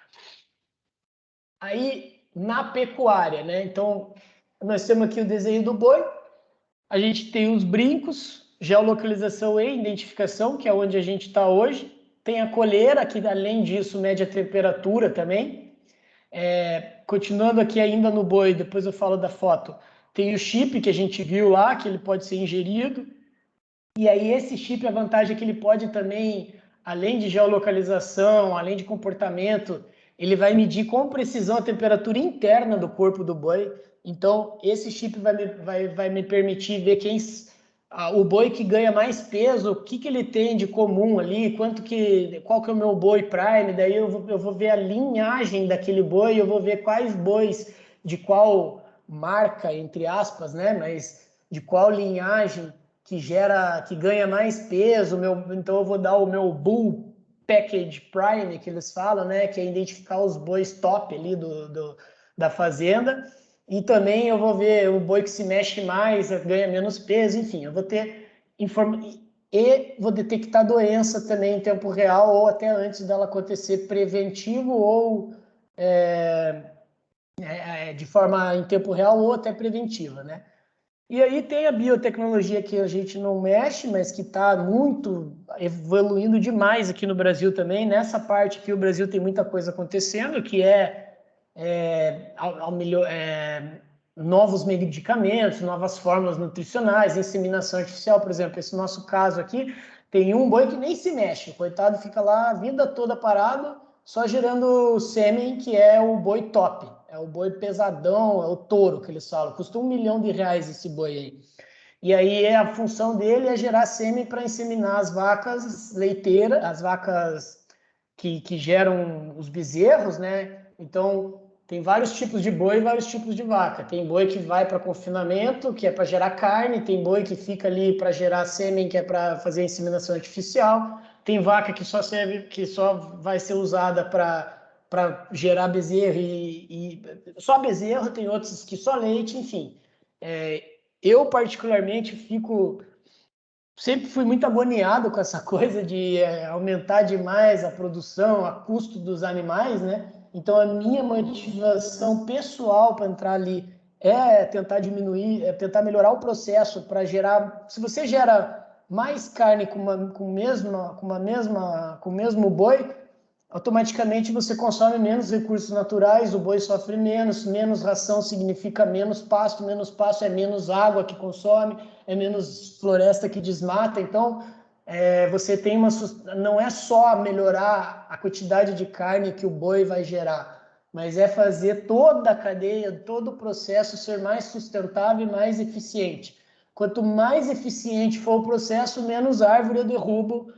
Aí, na pecuária, né? Então, nós temos aqui o desenho do boi, a gente tem os brincos, geolocalização e identificação, que é onde a gente está hoje. Tem a coleira, que além disso mede a temperatura também. Continuando aqui ainda no boi, depois eu falo da foto, tem o chip que a gente viu lá, que ele pode ser ingerido. E aí esse chip, a vantagem é que ele pode também, além de geolocalização, além de comportamento, ele vai medir com precisão a temperatura interna do corpo do boi. Então, esse chip vai me permitir ver o boi que ganha mais peso, o que ele tem de comum ali, qual que é o meu boi prime, daí eu vou ver a linhagem daquele boi, eu vou ver quais bois de qual marca, entre aspas, né? Mas de qual linhagem que ganha mais peso, então eu vou dar o meu Bull Package Prime, que eles falam, né, que é identificar os bois top ali da fazenda, e também eu vou ver o boi que se mexe mais, ganha menos peso, enfim, eu vou ter e vou detectar doença também em tempo real, ou até antes dela acontecer, preventivo ou de forma em tempo real ou até preventiva, né? E aí tem a biotecnologia que a gente não mexe, mas que está muito evoluindo demais aqui no Brasil também. Nessa parte aqui o Brasil tem muita coisa acontecendo, que novos medicamentos, novas fórmulas nutricionais, inseminação artificial, por exemplo. Esse nosso caso aqui, tem um boi que nem se mexe, o coitado fica lá a vida toda parado, só gerando sêmen, que é o boi top. É o boi pesadão, é o touro que eles falam. Custa R$1 milhão esse boi aí. E aí a função dele é gerar sêmen para inseminar as vacas leiteiras, as vacas que geram os bezerros, né? Então, tem vários tipos de boi e vários tipos de vaca. Tem boi que vai para confinamento, que é para gerar carne. Tem boi que fica ali para gerar sêmen, que é para fazer inseminação artificial. Tem vaca que só vai ser usada para gerar bezerro e só bezerro, tem outros que só leite, enfim. Eu, particularmente, sempre fui muito agoniado com essa coisa de aumentar demais a produção, a custo dos animais, né? Então, a minha motivação pessoal para entrar ali é tentar diminuir, é tentar melhorar o processo para gerar. Se você gera mais carne com o mesmo boi, automaticamente você consome menos recursos naturais, o boi sofre menos ração significa menos pasto é menos água que consome, é menos floresta que desmata. Então, você tem não é só melhorar a quantidade de carne que o boi vai gerar, mas é fazer toda a cadeia, todo o processo ser mais sustentável e mais eficiente. Quanto mais eficiente for o processo, menos árvore eu derrubo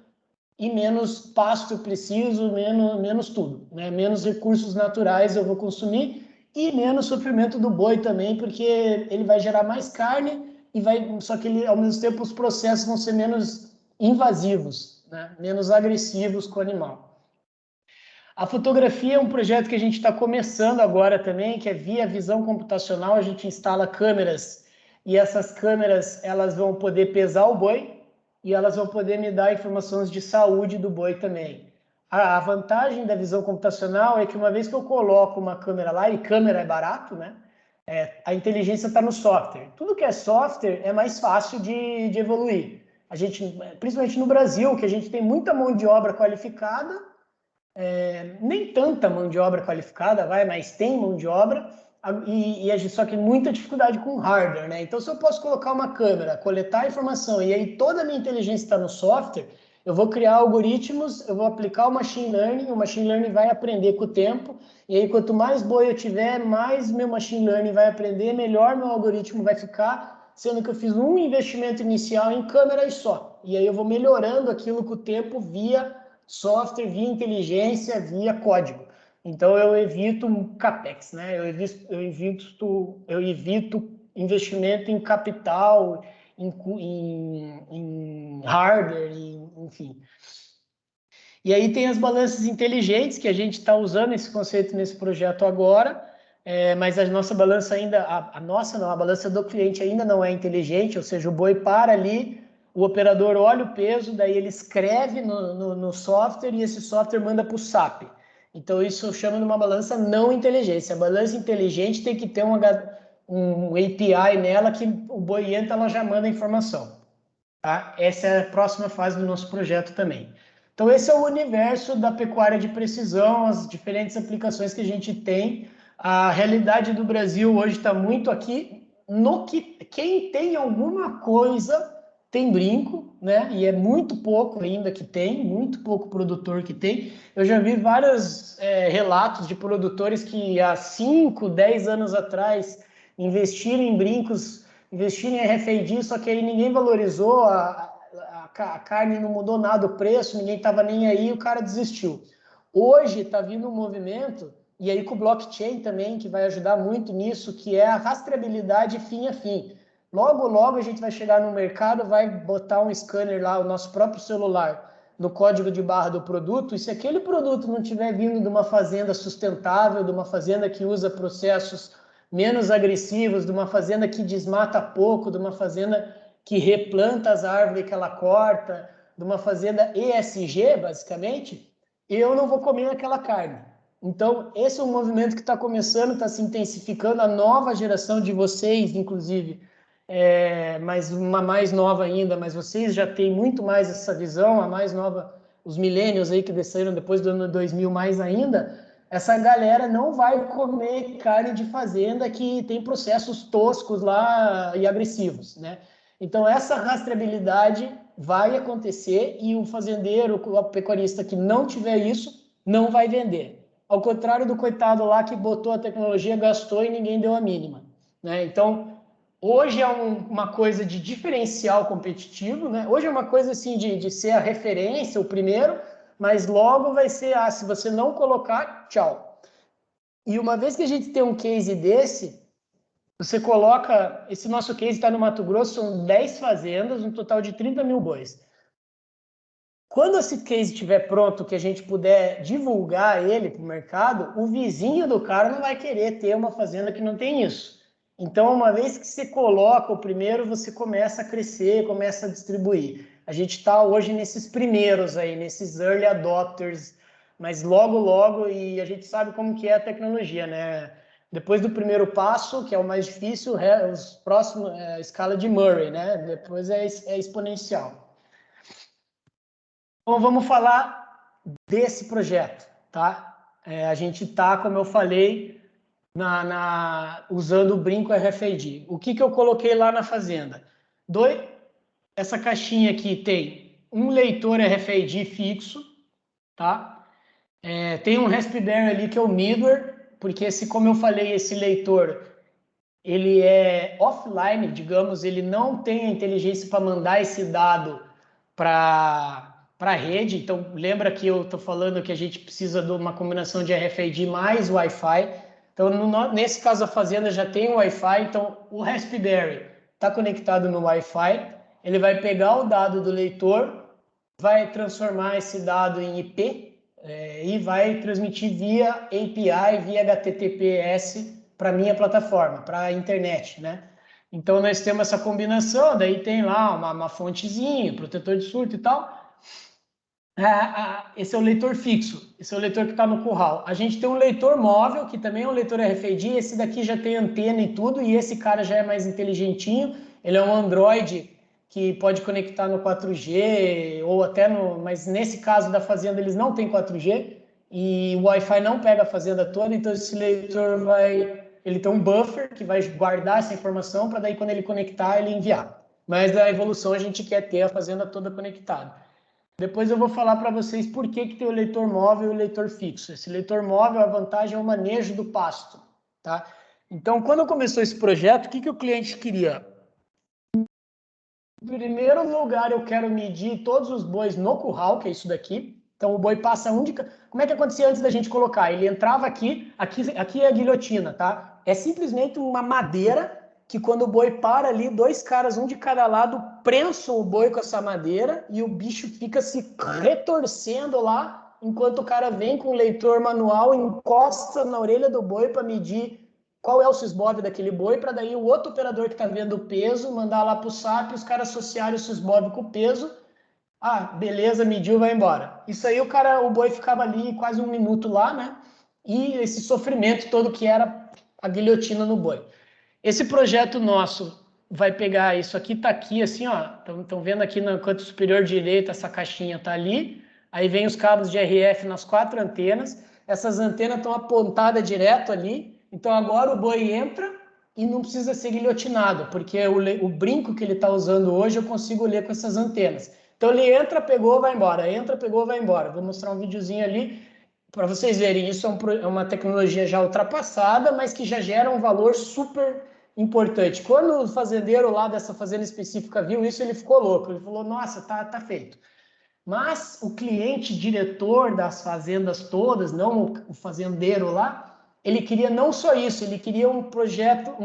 e menos pasto eu preciso, menos tudo, né? Menos recursos naturais eu vou consumir e menos sofrimento do boi também, porque ele vai gerar mais carne só que ao mesmo tempo os processos vão ser menos invasivos, né? Menos agressivos com o animal. A fotografia é um projeto que a gente está começando agora também, que é via visão computacional. A gente instala câmeras e essas câmeras elas vão poder pesar o boi e elas vão poder me dar informações de saúde do boi também. A vantagem da visão computacional é que uma vez que eu coloco uma câmera lá, e câmera é barato, né? A inteligência está no software. Tudo que é software é mais fácil de evoluir. A gente, principalmente no Brasil, que a gente tem muita mão de obra qualificada, nem tanta mão de obra qualificada, mas tem mão de obra, só que muita dificuldade com hardware, né? Então, se eu posso colocar uma câmera, coletar a informação e aí toda a minha inteligência está no software, eu vou criar algoritmos, eu vou aplicar o machine learning vai aprender com o tempo, e aí quanto mais boi eu tiver, mais meu machine learning vai aprender, melhor meu algoritmo vai ficar, sendo que eu fiz um investimento inicial em câmeras só, e aí eu vou melhorando aquilo com o tempo via software, via inteligência, via código. Então eu evito um capex, né? Eu evito investimento em capital, em hardware, em enfim. E aí tem as balanças inteligentes, que a gente está usando esse conceito nesse projeto agora, mas a nossa balança ainda, a nossa não, a balança do cliente ainda não é inteligente, ou seja, o boi para ali, o operador olha o peso, daí ele escreve no software e esse software manda para o SAP. Então isso chama de uma balança não inteligente. A balança inteligente tem que ter um API nela que o boi entra, ela já manda a informação. Tá? Essa é a próxima fase do nosso projeto também. Então, esse é o universo da pecuária de precisão, as diferentes aplicações que a gente tem. A realidade do Brasil hoje está muito aqui no que quem tem alguma coisa tem brinco, né? E é muito pouco ainda que tem, muito pouco produtor que tem. Eu já vi vários relatos de produtores que há 5, 10 anos atrás investiram em brincos, investiram em RFID, só que aí ninguém valorizou, a carne não mudou nada o preço, ninguém estava nem aí, o cara desistiu. Hoje está vindo um movimento, e aí com o blockchain também, que vai ajudar muito nisso, que é a rastreabilidade fim a fim. Logo, logo a gente vai chegar no mercado, vai botar um scanner lá, o nosso próprio celular, no código de barra do produto, e se aquele produto não estiver vindo de uma fazenda sustentável, de uma fazenda que usa processos menos agressivos, de uma fazenda que desmata pouco, de uma fazenda que replanta as árvores que ela corta, de uma fazenda ESG, basicamente, eu não vou comer aquela carne. Então, esse é um movimento que está começando, está se intensificando, a nova geração de vocês, inclusive, mas uma mais nova ainda, mas vocês já têm muito mais essa visão, a mais nova, os millennials aí que desceram depois do ano 2000 mais ainda, essa galera não vai comer carne de fazenda que tem processos toscos lá e agressivos, né? Então, essa rastreabilidade vai acontecer e o fazendeiro, o pecuarista que não tiver isso, não vai vender. Ao contrário do coitado lá que botou a tecnologia, gastou e ninguém deu a mínima, né? Então, hoje é uma coisa de diferencial competitivo, né? Hoje é uma coisa assim de ser a referência, o primeiro, mas logo vai ser, se você não colocar, tchau. E uma vez que a gente tem um case desse, você coloca, esse nosso case está no Mato Grosso, são 10 fazendas, um total de 30 mil bois. Quando esse case estiver pronto, que a gente puder divulgar ele para o mercado, o vizinho do cara não vai querer ter uma fazenda que não tem isso. Então, uma vez que você coloca o primeiro, você começa a crescer, começa a distribuir. A gente está hoje nesses primeiros aí, nesses early adopters, mas logo, logo, e a gente sabe como que é a tecnologia, né? Depois do primeiro passo, que é o mais difícil, os próximos é a escala de Murray, né? Depois é exponencial. Então, vamos falar desse projeto, tá? A gente está, como eu falei, usando o brinco RFID. O que eu coloquei lá na fazenda? Essa caixinha aqui tem um leitor RFID fixo, tá? Tem um Raspberry ali que é o middleware, porque como eu falei, esse leitor, ele é offline, digamos, ele não tem a inteligência para mandar esse dado para a rede. Então, lembra que eu estou falando que a gente precisa de uma combinação de RFID mais Wi-Fi. Então, nesse caso, a fazenda já tem o Wi-Fi, então o Raspberry está conectado no Wi-Fi, ele vai pegar o dado do leitor, vai transformar esse dado em IP e vai transmitir via API, via HTTPS para a minha plataforma, para a internet, né? Então, nós temos essa combinação, daí tem lá uma fontezinha, protetor de surto e tal. Esse é o leitor fixo, esse é o leitor que está no curral. A gente tem um leitor móvel, que também é um leitor RFID, esse daqui já tem antena e tudo, e esse cara já é mais inteligentinho, ele é um Android que pode conectar no 4G, ou até mas nesse caso da fazenda eles não têm 4G, e o Wi-Fi não pega a fazenda toda, então esse leitor ele tem um buffer que vai guardar essa informação para daí quando ele conectar, ele enviar. Mas a evolução a gente quer ter a fazenda toda conectada. Depois eu vou falar para vocês por que tem o leitor móvel e o leitor fixo. Esse leitor móvel, a vantagem é o manejo do pasto, tá? Então, quando começou esse projeto, o que o cliente queria? Em primeiro lugar, eu quero medir todos os bois no curral, que é isso daqui. Então, o boi passa Como é que acontecia antes da gente colocar? Ele entrava aqui é a guilhotina, tá? É simplesmente uma madeira que quando o boi para ali, 2 caras, um de cada lado, prenso o boi com essa madeira e o bicho fica se retorcendo lá, enquanto o cara vem com o leitor manual, encosta na orelha do boi para medir qual é o sysbov daquele boi, para daí o outro operador que está vendo o peso mandar lá para o SAP, os caras associarem o sysbov com o peso. Ah, beleza, mediu, vai embora. Isso aí o boi ficava ali quase 1 minuto lá, né? E esse sofrimento todo que era a guilhotina no boi. Esse projeto nosso vai pegar isso aqui, tá aqui assim, ó. Estão vendo aqui no canto superior direito, essa caixinha tá ali. Aí vem os cabos de RF nas 4 antenas. Essas antenas estão apontadas direto ali. Então agora o boi entra e não precisa ser guilhotinado, porque o brinco que ele está usando hoje eu consigo ler com essas antenas. Então ele entra, pegou, vai embora. Entra, pegou, vai embora. Vou mostrar um videozinho ali para vocês verem. Isso é uma tecnologia já ultrapassada, mas que já gera um valor super importante. Quando o fazendeiro lá dessa fazenda específica viu isso, ele ficou louco. Ele falou, nossa, tá feito. Mas o cliente diretor das fazendas todas, não o fazendeiro lá, ele queria não só isso, ele queria um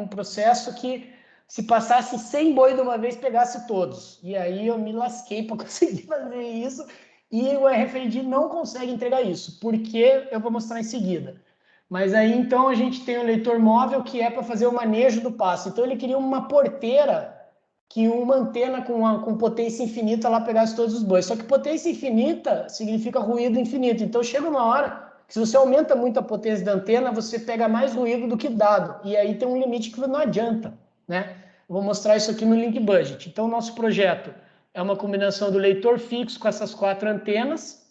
processo que se passasse 100 boi de uma vez, pegasse todos. E aí eu me lasquei para conseguir fazer isso, e o RFID não consegue entregar isso, porque eu vou mostrar em seguida. Mas aí então a gente tem o leitor móvel que é para fazer o manejo do pasto. Então ele queria uma porteira que uma antena com potência infinita lá pegasse todos os bois. Só que potência infinita significa ruído infinito. Então chega uma hora que se você aumenta muito a potência da antena, você pega mais ruído do que dado. E aí tem um limite que não adianta, né? Eu vou mostrar isso aqui no Link Budget. Então, nosso projeto é uma combinação do leitor fixo com essas 4 antenas,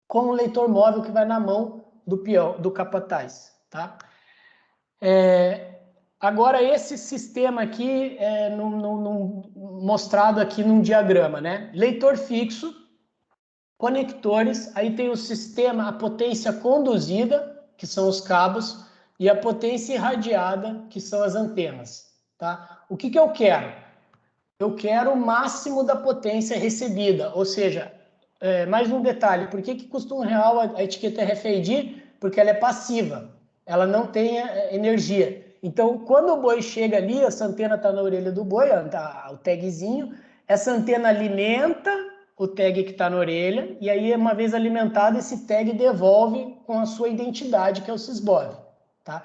com o leitor móvel que vai na mão do peão, do capataz, tá? Agora, esse sistema aqui é mostrado aqui num diagrama, né? Leitor fixo, conectores, aí tem o sistema, a potência conduzida, que são os cabos, e a potência irradiada, que são as antenas, tá? O que eu quero? Eu quero o máximo da potência recebida, ou seja, mais um detalhe, por que custa R$1 a etiqueta RFID? Porque ela é passiva, ela não tem energia. Então, quando o boi chega ali, essa antena está na orelha do boi, o tagzinho, essa antena alimenta o tag que está na orelha, e aí, uma vez alimentado, esse tag devolve com a sua identidade, que é o sysbov, tá?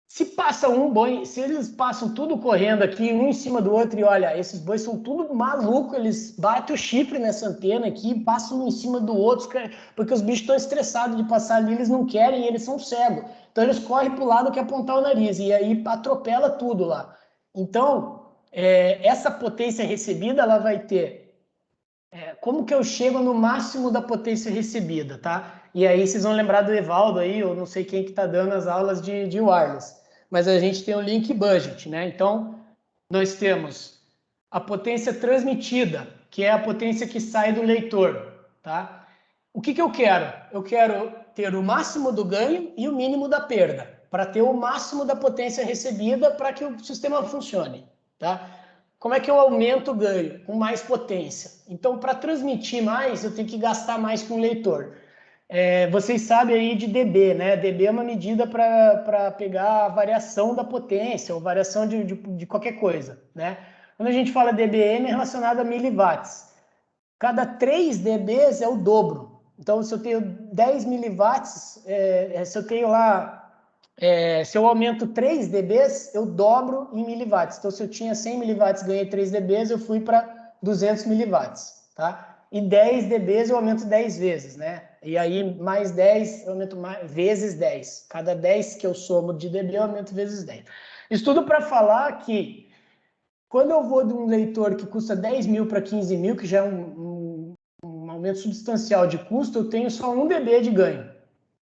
Se passa um boi, se eles passam tudo correndo aqui, um em cima do outro, e olha, esses bois são tudo maluco, eles batem o chifre nessa antena aqui, passam um em cima do outro, porque os bichos estão estressados de passar ali, eles não querem, eles são cegos. Então eles correm para o lado que é apontar o nariz, e aí atropela tudo lá. Então, essa potência recebida, ela vai ter como que eu chego no máximo da potência recebida, tá? E aí vocês vão lembrar do Evaldo aí, eu não sei quem que tá dando as aulas de wireless, mas a gente tem o Link Budget, né? Então, nós temos a potência transmitida, que é a potência que sai do leitor, tá? O que eu quero? Eu quero ter o máximo do ganho e o mínimo da perda, para ter o máximo da potência recebida para que o sistema funcione, tá? Como é que eu aumento o ganho? Com mais potência. Então, para transmitir mais, eu tenho que gastar mais com o leitor. Vocês sabem aí de dB, né? dB é uma medida para pegar a variação da potência ou variação de qualquer coisa, né? Quando a gente fala dBm, é relacionado a miliwatts. Cada 3 dBs é o dobro. Então, se eu tenho 10 miliwatts, se eu tenho lá se eu aumento 3 dBs, eu dobro em miliwatts. Então, se eu tinha 100 miliwatts, ganhei 3 dBs, eu fui para 200 miliwatts, tá? E 10 dBs eu aumento 10 vezes, né? E aí, mais 10, eu aumento vezes 10. Cada 10 que eu somo de dB, eu aumento vezes 10. Isso tudo para falar que, quando eu vou de um leitor que custa 10 mil para 15 mil, que já é um aumento substancial de custo, eu tenho só 1 dB de ganho.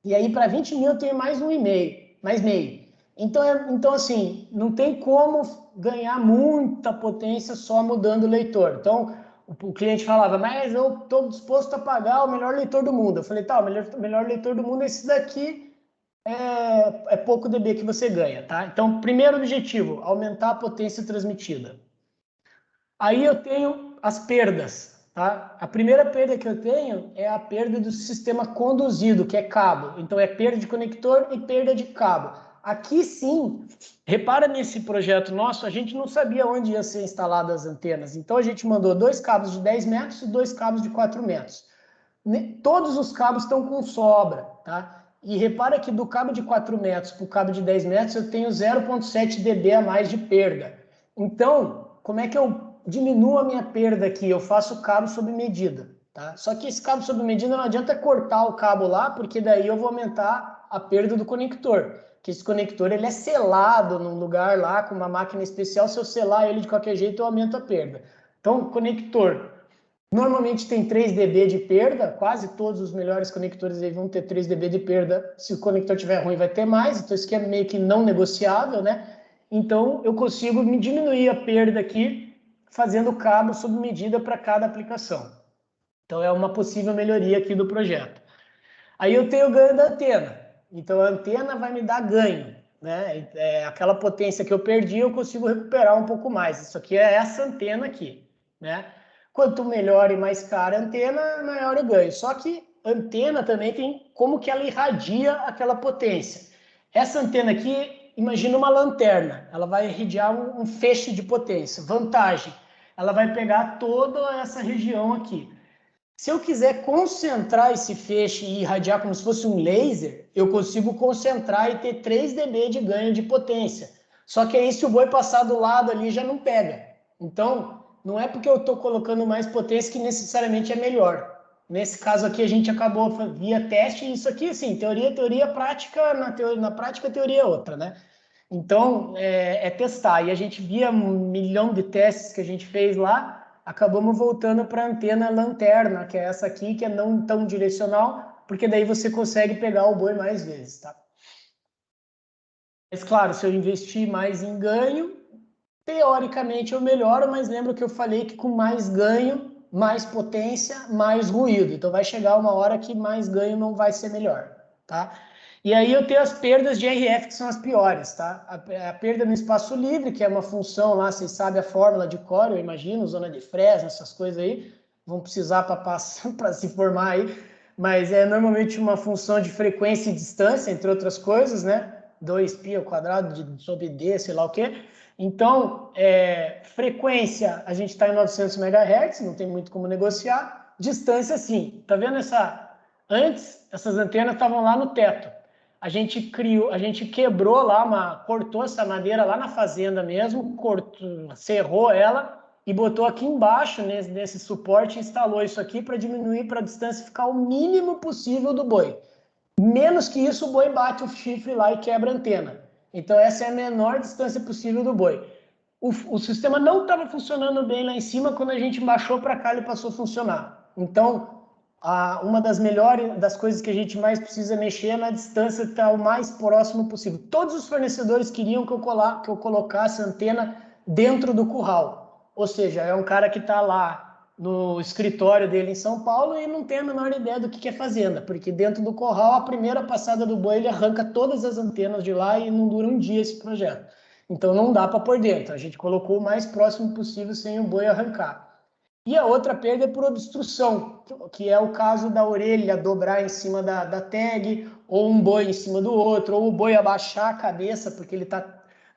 E aí, para 20 mil, eu tenho mais 1,5, mais meio. Então, assim, não tem como ganhar muita potência só mudando o leitor. Então, o cliente falava, mas eu estou disposto a pagar o melhor leitor do mundo. Eu falei, tá, o melhor leitor do mundo é esse daqui, é pouco dB que você ganha, tá? Então, primeiro objetivo, aumentar a potência transmitida. Aí eu tenho as perdas, tá? A primeira perda que eu tenho é a perda do sistema conduzido, que é cabo. Então, é perda de conector e perda de cabo. Aqui sim, repara nesse projeto nosso, a gente não sabia onde ia ser instaladas as antenas. Então a gente mandou 2 cabos de 10 metros e 2 cabos de 4 metros. Todos os cabos estão com sobra, tá? E repara que do cabo de 4 metros para o cabo de 10 metros eu tenho 0,7 dB a mais de perda. Então, como é que eu diminuo a minha perda aqui? Eu faço cabo sob medida, tá? Só que esse cabo sob medida não adianta cortar o cabo lá, porque daí eu vou aumentar a perda do conector. Que esse conector ele é selado num lugar lá com uma máquina especial. Se eu selar ele de qualquer jeito, eu aumento a perda. Então, conector normalmente tem 3 dB de perda, quase todos os melhores conectores aí vão ter 3 dB de perda. Se o conector estiver ruim, vai ter mais, então isso aqui é meio que não negociável, né? Então, eu consigo me diminuir a perda aqui, fazendo cabo sob medida para cada aplicação. Então, é uma possível melhoria aqui do projeto. Aí eu tenho o ganho da antena. Então, a antena vai me dar ganho, né? Aquela potência que eu perdi, eu consigo recuperar um pouco mais. Isso aqui é essa antena aqui, né? Quanto melhor e mais cara a antena, maior o ganho. Só que a antena também tem como que ela irradia aquela potência. Essa antena aqui, imagina uma lanterna. Ela vai irradiar um feixe de potência. Vantagem, ela vai pegar toda essa região aqui. Se eu quiser concentrar esse feixe e irradiar como se fosse um laser, eu consigo concentrar e ter 3 dB de ganho de potência. Só que aí se o boi passar do lado ali já não pega. Então, não é porque eu estou colocando mais potência que necessariamente é melhor. Nesse caso aqui a gente acabou via teste, e isso aqui, assim, teoria, prática, na prática a teoria é outra, né? Então, é testar. E a gente via 1 milhão de testes que a gente fez lá, acabamos voltando para a antena lanterna, que é essa aqui, que é não tão direcional, porque daí você consegue pegar o boi mais vezes, tá? Mas claro, se eu investir mais em ganho, teoricamente eu melhoro, mas lembra que eu falei que com mais ganho, mais potência, mais ruído. Então vai chegar uma hora que mais ganho não vai ser melhor, tá? E aí eu tenho as perdas de RF, que são as piores, tá? A perda no espaço livre, que é uma função lá, vocês sabem a fórmula de Corey, eu imagino, zona de Fresnel, essas coisas aí, vão precisar para se formar aí, mas é normalmente uma função de frequência e distância, entre outras coisas, né? 2π ao quadrado sobre D, sei lá o quê. Então, frequência, a gente está em 900 MHz, não tem muito como negociar. Distância, sim. Tá vendo essa? Antes, essas antenas estavam lá no teto. A gente quebrou lá, cortou essa madeira lá na fazenda mesmo, serrou ela e botou aqui embaixo, nesse suporte, instalou isso aqui para diminuir para a distância ficar o mínimo possível do boi. Menos que isso, o boi bate o chifre lá e quebra a antena. Então, essa é a menor distância possível do boi. O sistema não estava funcionando bem lá em cima, quando a gente baixou para cá, ele passou a funcionar. Então, uma das coisas que a gente mais precisa mexer é na distância, estar o mais próximo possível. Todos os fornecedores queriam que eu colocasse a antena dentro do curral. Ou seja, é um cara que está lá no escritório dele em São Paulo e não tem a menor ideia do que é fazenda, porque dentro do curral, a primeira passada do boi, ele arranca todas as antenas de lá e não dura um dia esse projeto. Então não dá para pôr dentro, a gente colocou o mais próximo possível sem o boi arrancar. E a outra perda é por obstrução, que é o caso da orelha dobrar em cima da tag, ou um boi em cima do outro, ou o boi abaixar a cabeça, porque ele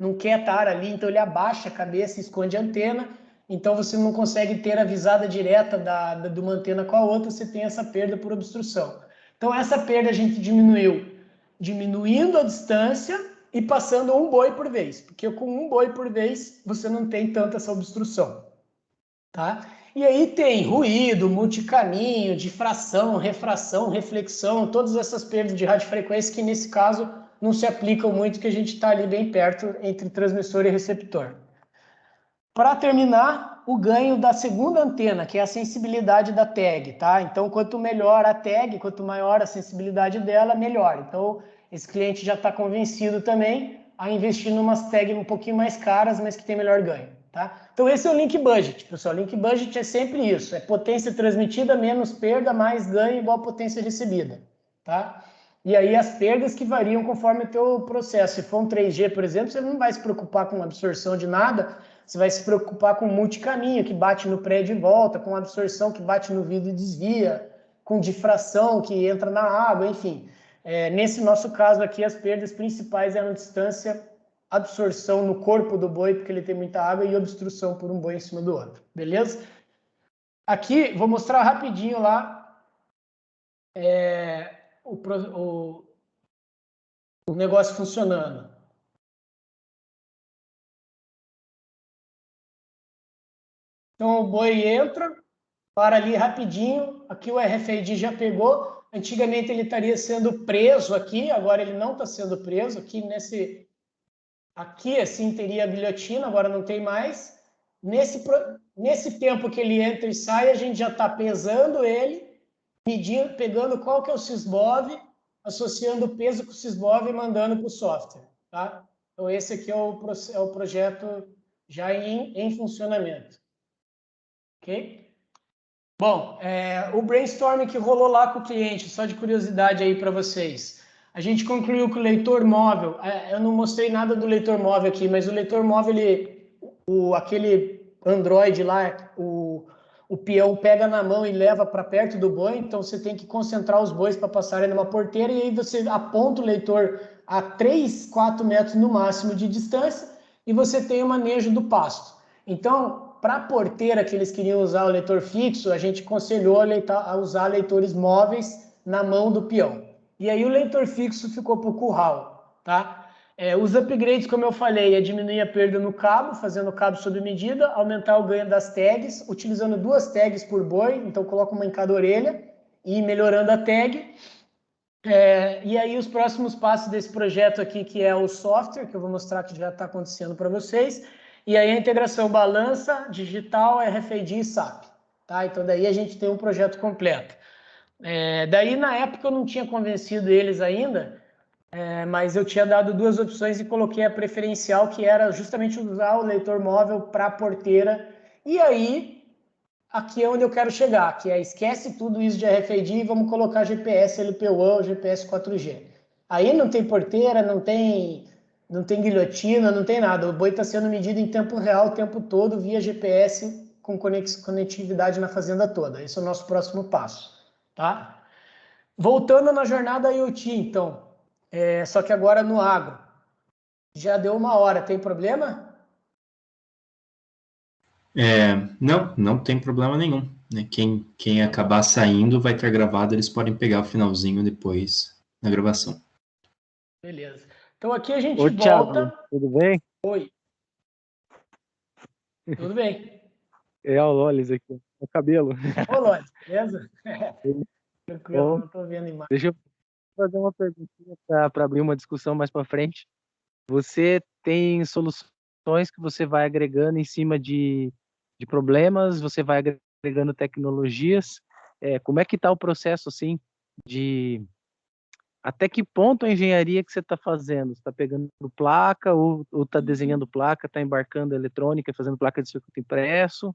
não quer estar ali, então ele abaixa a cabeça e esconde a antena. Então você não consegue ter a visada direta de uma antena com a outra, você tem essa perda por obstrução. Então essa perda a gente diminuindo a distância e passando um boi por vez, porque com um boi por vez você não tem tanta essa obstrução, tá? E aí tem ruído, multicaminho, difração, refração, reflexão, todas essas perdas de radiofrequência que nesse caso não se aplicam muito, que a gente está ali bem perto entre transmissor e receptor. Para terminar, o ganho da segunda antena, que é a sensibilidade da tag, tá? Então, quanto melhor a tag, quanto maior a sensibilidade dela, melhor. Então, esse cliente já está convencido também a investir em umas tags um pouquinho mais caras, mas que tem melhor ganho, tá? Então, esse é o link budget, pessoal. Link budget é sempre isso, é potência transmitida menos perda, mais ganho igual potência recebida, tá? E aí as perdas que variam conforme o teu processo. Se for um 3G, por exemplo, você não vai se preocupar com absorção de nada, você vai se preocupar com multicaminho, que bate no pré de volta, com absorção que bate no vidro e desvia, com difração que entra na água, enfim. Nesse nosso caso aqui, as perdas principais eram distância, absorção no corpo do boi, porque ele tem muita água, e obstrução por um boi em cima do outro, beleza? Aqui, vou mostrar rapidinho lá o negócio funcionando. Então, o boi entra, para ali rapidinho, aqui o RFID já pegou, antigamente ele estaria sendo preso aqui, agora ele não está sendo preso, aqui assim teria a guilhotina, agora não tem mais. Nesse tempo que ele entra e sai, a gente já está pesando ele, medindo, pegando qual que é o Sysbov, associando o peso com o Sysbov e mandando para o software, tá? Então esse aqui é o projeto já em funcionamento, ok? Bom, o brainstorming que rolou lá com o cliente, só de curiosidade aí para vocês. A gente concluiu que o leitor móvel, eu não mostrei nada do leitor móvel aqui, mas o leitor móvel, aquele Android lá, o peão pega na mão e leva para perto do boi, então você tem que concentrar os bois para passarem numa porteira e aí você aponta o leitor a 3, 4 metros no máximo de distância e você tem o manejo do pasto. Então, para a porteira que eles queriam usar o leitor fixo, a gente aconselhou a usar leitores móveis na mão do peão. E aí o leitor fixo ficou para o curral, tá? Os upgrades, como eu falei, é diminuir a perda no cabo, fazendo cabo sob medida, aumentar o ganho das tags, utilizando 2 tags por boi, então coloca uma em cada orelha, e melhorando a tag. E aí os próximos passos desse projeto aqui, que é o software, que eu vou mostrar que já está acontecendo para vocês, e aí a integração balança, digital, RFID e SAP. Tá? Então daí a gente tem um projeto completo. Daí na época eu não tinha convencido eles ainda, mas eu tinha dado 2 opções e coloquei a preferencial, que era justamente usar o leitor móvel para a porteira. E aí, aqui é onde eu quero chegar, que esquece tudo isso de RFID e vamos colocar GPS LPWAN ou GPS 4G. Aí não tem porteira, não tem guilhotina, não tem nada. O boi está sendo medido em tempo real o tempo todo via GPS com conectividade na fazenda toda. Esse é o nosso próximo passo, tá? Voltando na jornada IoT, então, só que agora no agro. Já deu 1 hora, tem problema? Não tem problema nenhum, né? Quem acabar saindo vai estar gravado, eles podem pegar o finalzinho depois na gravação. Beleza. Então aqui a gente Ô, Thiago, volta. tudo bem? Oi. Tudo bem? É o Lolis aqui, o cabelo. Ô, Lodi, beleza? Tranquilo, Bom, não estou vendo imagem. deixa eu fazer uma perguntinha para abrir uma discussão mais para frente. Você tem soluções que você vai agregando em cima de problemas, você vai agregando tecnologias. Como é que está o processo, assim, de até que ponto a engenharia que você está fazendo? Você está pegando placa ou está desenhando placa, está embarcando eletrônica, fazendo placa de circuito impresso?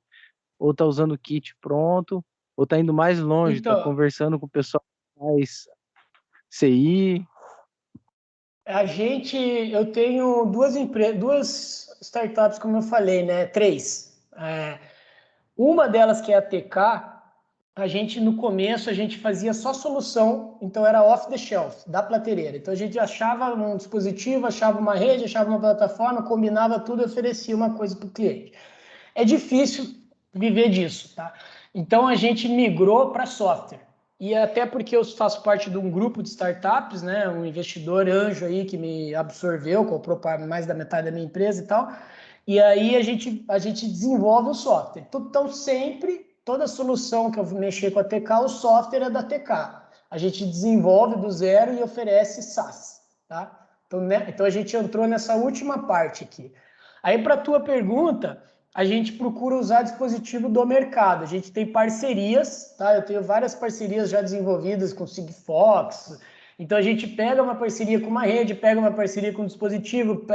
Ou está usando o kit pronto, ou está indo mais longe, está Então, conversando com o pessoal que faz CI. eu tenho duas startups, como eu falei, né? 3. Uma delas que é a TK, no começo, a gente fazia só solução, então era off the shelf, da prateleira. Então a gente achava um dispositivo, achava uma rede, achava uma plataforma, combinava tudo e oferecia uma coisa para o cliente. É difícil viver disso, tá? Então a gente migrou para software. E até porque eu faço parte de um grupo de startups, né? Um investidor anjo aí que me absorveu, comprou mais da metade da minha empresa e tal. E aí a gente desenvolve o software. Então sempre, toda solução que eu mexer com a TK, o software é da TK. A gente desenvolve do zero e oferece SaaS, tá? Então a gente entrou nessa última parte aqui. Aí para a tua pergunta, a gente procura usar dispositivo do mercado. A gente tem parcerias, tá? Eu tenho várias parcerias já desenvolvidas com Sigfox. Então a gente pega uma parceria com uma rede, pega uma parceria com um dispositivo,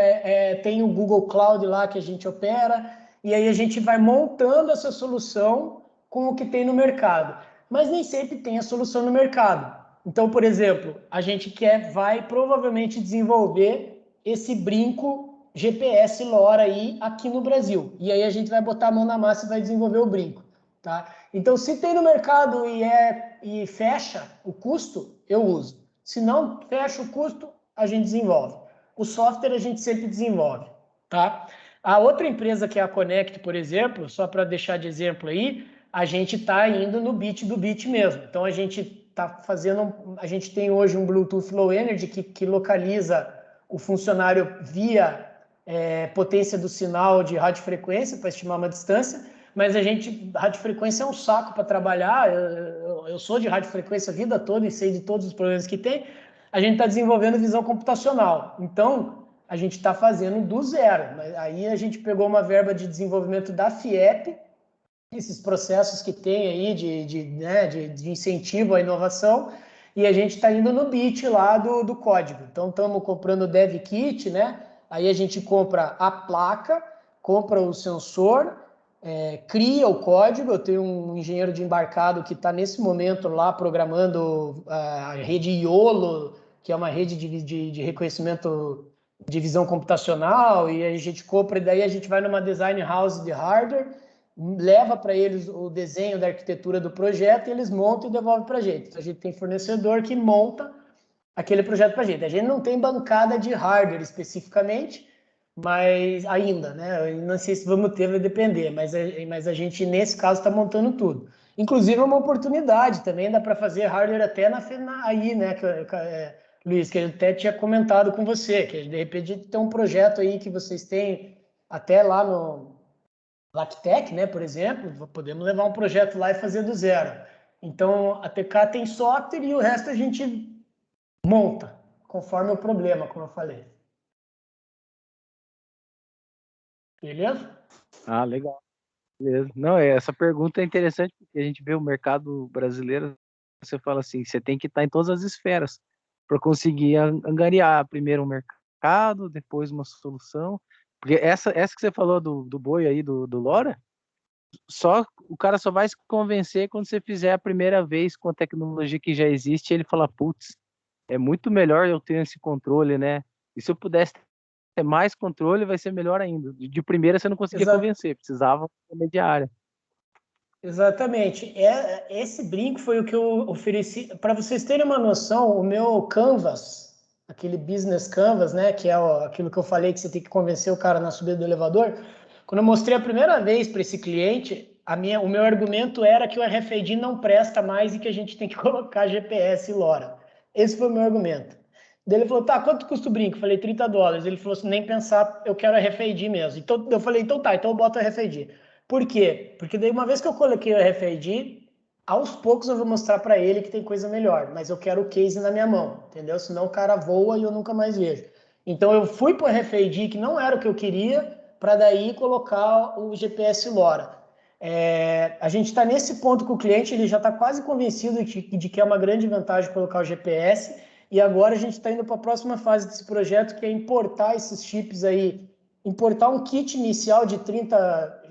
tem o Google Cloud lá que a gente opera, e aí a gente vai montando essa solução com o que tem no mercado. Mas nem sempre tem a solução no mercado. Então, por exemplo, a gente vai provavelmente desenvolver esse brinco GPS LoRa aí aqui no Brasil. E aí a gente vai botar a mão na massa e vai desenvolver o brinco, tá? Então, se tem no mercado e fecha o custo, eu uso. Se não fecha o custo, a gente desenvolve. O software a gente sempre desenvolve, tá? A outra empresa que é a Connect, por exemplo, só para deixar de exemplo aí, a gente está indo no bit do bit mesmo. Então a gente a gente tem hoje um Bluetooth Low Energy que localiza o funcionário via potência do sinal de radiofrequência para estimar uma distância, mas radiofrequência é um saco para trabalhar, eu sou de radiofrequência a vida toda e sei de todos os problemas que tem. A gente está desenvolvendo visão computacional, então a gente está fazendo do zero. Aí a gente pegou uma verba de desenvolvimento da FIEP, esses processos que tem aí de incentivo à inovação, e a gente está indo no bit lá do código. Então estamos comprando o Dev Kit, né? Aí a gente compra a placa, compra o sensor, cria o código. Eu tenho um engenheiro de embarcado que está nesse momento lá programando a rede IOLO, que é uma rede de reconhecimento de visão computacional, e a gente compra, e daí a gente vai numa design house de hardware, leva para eles o desenho da arquitetura do projeto e eles montam e devolvem para a gente. Então, a gente tem fornecedor que monta aquele projeto para a gente. A gente não tem bancada de hardware especificamente, mas ainda, né? Eu não sei se vamos ter, vai depender, mas a gente, nesse caso, está montando tudo. Inclusive, é uma oportunidade também, dá para fazer hardware até aí, né, Luiz, que eu até tinha comentado com você, que de repente tem um projeto aí que vocês têm até lá no Lactec, né, por exemplo, podemos levar um projeto lá e fazer do zero. Então, a TK tem software e o resto a gente monta, conforme o problema, como eu falei. Beleza? Ah, legal. Beleza. Não, essa pergunta é interessante porque a gente vê o mercado brasileiro, você fala assim, você tem que estar em todas as esferas para conseguir angariar primeiro um mercado, depois uma solução. Porque essa que você falou do boi aí, do Lora, o cara só vai se convencer quando você fizer a primeira vez com a tecnologia que já existe, ele fala, putz, é muito melhor eu ter esse controle, né? E se eu pudesse ter mais controle, vai ser melhor ainda. De primeira você não conseguia convencer, precisava de intermediária. Exatamente. Esse brinco foi o que eu ofereci. Para vocês terem uma noção, o meu Canvas, aquele business Canvas, né, que é aquilo que eu falei que você tem que convencer o cara na subida do elevador, quando eu mostrei a primeira vez para esse cliente, o meu argumento era que o RFID não presta mais e que a gente tem que colocar GPS e LoRa. Esse foi o meu argumento. Daí ele falou, tá, quanto custa o brinco? Eu falei, $30. Ele falou assim, nem pensar, eu quero RFID mesmo. Então eu falei, então tá, então eu boto o RFID. Por quê? Porque daí uma vez que eu coloquei o RFID, aos poucos eu vou mostrar para ele que tem coisa melhor, mas eu quero o case na minha mão, entendeu? Senão o cara voa e eu nunca mais vejo. Então eu fui para o RFID, que não era o que eu queria, para daí colocar o GPS LoRa. A gente está nesse ponto com o cliente, ele já está quase convencido de que é uma grande vantagem colocar o GPS, e agora a gente está indo para a próxima fase desse projeto, que é importar esses chips aí, importar um kit inicial de 30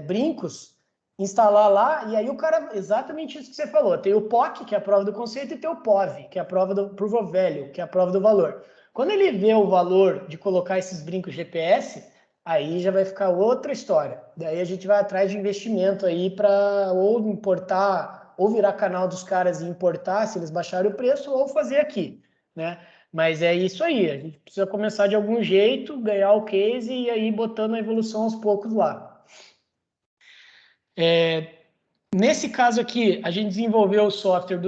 brincos, instalar lá, e aí o cara, exatamente isso que você falou, tem o POC, que é a prova do conceito, e tem o POV, que é a prova do Proof of Value, que é a prova do valor. Quando ele vê o valor de colocar esses brincos GPS, aí já vai ficar outra história. Daí a gente vai atrás de investimento aí para ou importar, ou virar canal dos caras e importar, se eles baixarem o preço, ou fazer aqui, né? Mas é isso aí, a gente precisa começar de algum jeito, ganhar o case e aí botando a evolução aos poucos lá. Nesse caso aqui, a gente desenvolveu o software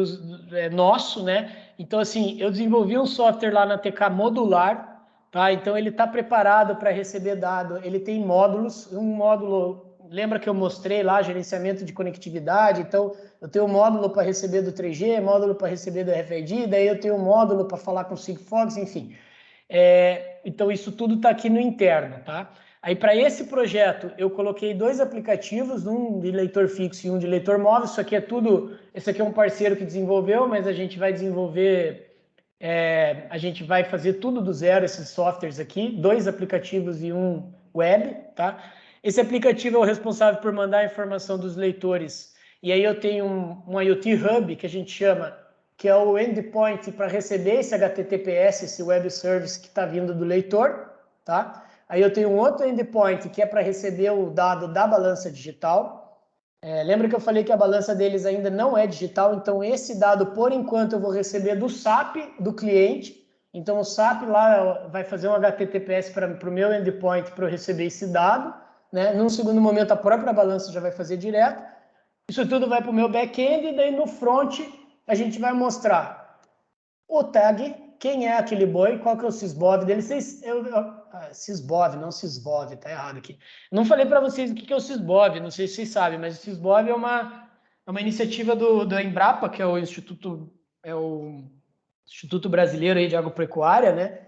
nosso, né? Então, assim, eu desenvolvi um software lá na TK modular, tá? Então, ele está preparado para receber dado, ele tem módulos, um módulo, lembra que eu mostrei lá, gerenciamento de conectividade, então, eu tenho um módulo para receber do 3G, módulo para receber do RFID, daí eu tenho um módulo para falar com o Sigfox, enfim. Então, isso tudo está aqui no interno, tá? Aí, para esse projeto, eu coloquei 2 aplicativos, um de leitor fixo e um de leitor móvel. Isso aqui é tudo... Esse aqui é um parceiro que desenvolveu, mas a gente vai desenvolver... a gente vai fazer tudo do zero, esses softwares aqui. 2 aplicativos e um web, tá? Esse aplicativo é o responsável por mandar a informação dos leitores. E aí eu tenho um IoT Hub, que a gente chama, que é o endpoint para receber esse HTTPS, esse web service que está vindo do leitor, tá? Aí eu tenho um outro endpoint que é para receber o dado da balança digital. Lembra que eu falei que a balança deles ainda não é digital? Então, esse dado, por enquanto, eu vou receber do SAP do cliente. Então, o SAP lá vai fazer um HTTPS para o meu endpoint para eu receber esse dado, né? Num segundo momento, a própria balança já vai fazer direto. Isso tudo vai para o meu back-end e daí no front a gente vai mostrar o tag, quem é aquele boi, qual que é o sysbov dele. Sysbov, não sysbov, tá errado aqui. Não falei para vocês o que é o sysbov, não sei se vocês sabem, mas o sysbov é uma iniciativa do Embrapa, que é o Instituto Brasileiro aí de Agropecuária, né?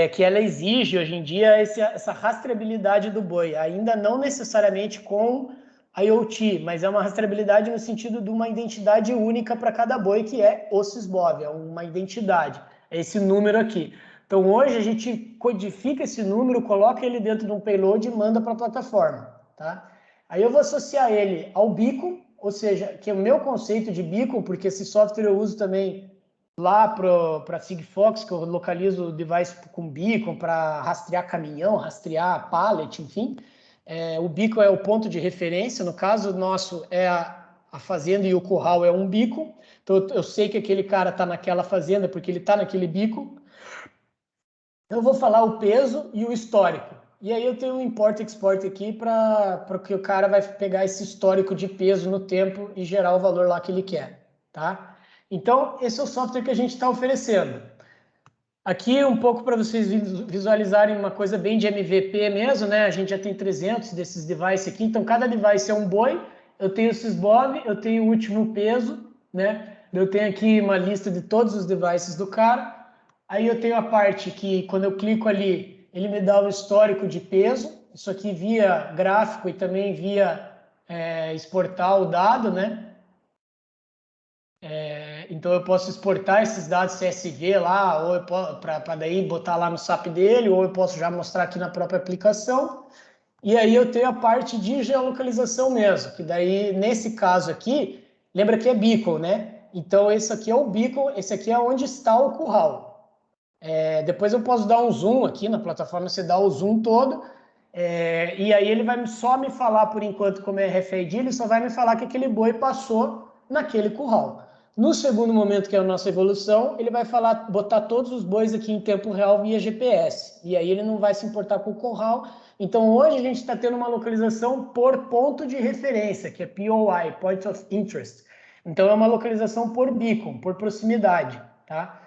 Que ela exige hoje em dia essa rastreabilidade do boi, ainda não necessariamente com IoT, mas é uma rastreabilidade no sentido de uma identidade única para cada boi, que é o sysbov, é uma identidade, é esse número aqui. Então hoje a gente codifica esse número, coloca ele dentro de um payload e manda para a plataforma, tá? Aí eu vou associar ele ao beacon, ou seja, que é o meu conceito de beacon, porque esse software eu uso também lá para Sigfox, que eu localizo o device com beacon para rastrear caminhão, rastrear pallet, enfim. O beacon é o ponto de referência, no caso nosso é a fazenda e o curral é um beacon, então eu sei que aquele cara está naquela fazenda porque ele está naquele beacon. Eu vou falar o peso e o histórico. E aí eu tenho um import export aqui para que o cara vai pegar esse histórico de peso no tempo e gerar o valor lá que ele quer, tá? Então, esse é o software que a gente está oferecendo. Aqui um pouco para vocês visualizarem uma coisa bem de MVP mesmo, né? A gente já tem 300 desses devices aqui, então cada device é um boi. Eu tenho o sysbov, eu tenho o último peso, né? Eu tenho aqui uma lista de todos os devices do cara. Aí eu tenho a parte que quando eu clico ali, ele me dá o histórico de peso. Isso aqui via gráfico e também via exportar o dado, né? Então eu posso exportar esses dados CSV lá, ou para daí botar lá no SAP dele, ou eu posso já mostrar aqui na própria aplicação. E aí eu tenho a parte de geolocalização mesmo, que daí, nesse caso aqui, lembra que é beacon, né? Então esse aqui é o beacon, esse aqui é onde está o curral. Depois eu posso dar um zoom aqui na plataforma, você dá o zoom todo, e aí ele vai só me falar, por enquanto, como é RFID, ele só vai me falar que aquele boi passou naquele curral. No segundo momento, que é a nossa evolução, ele vai falar, botar todos os bois aqui em tempo real via GPS, e aí ele não vai se importar com o curral. Então hoje a gente está tendo uma localização por ponto de referência, que é POI, Point of Interest. Então é uma localização por beacon, por proximidade, tá?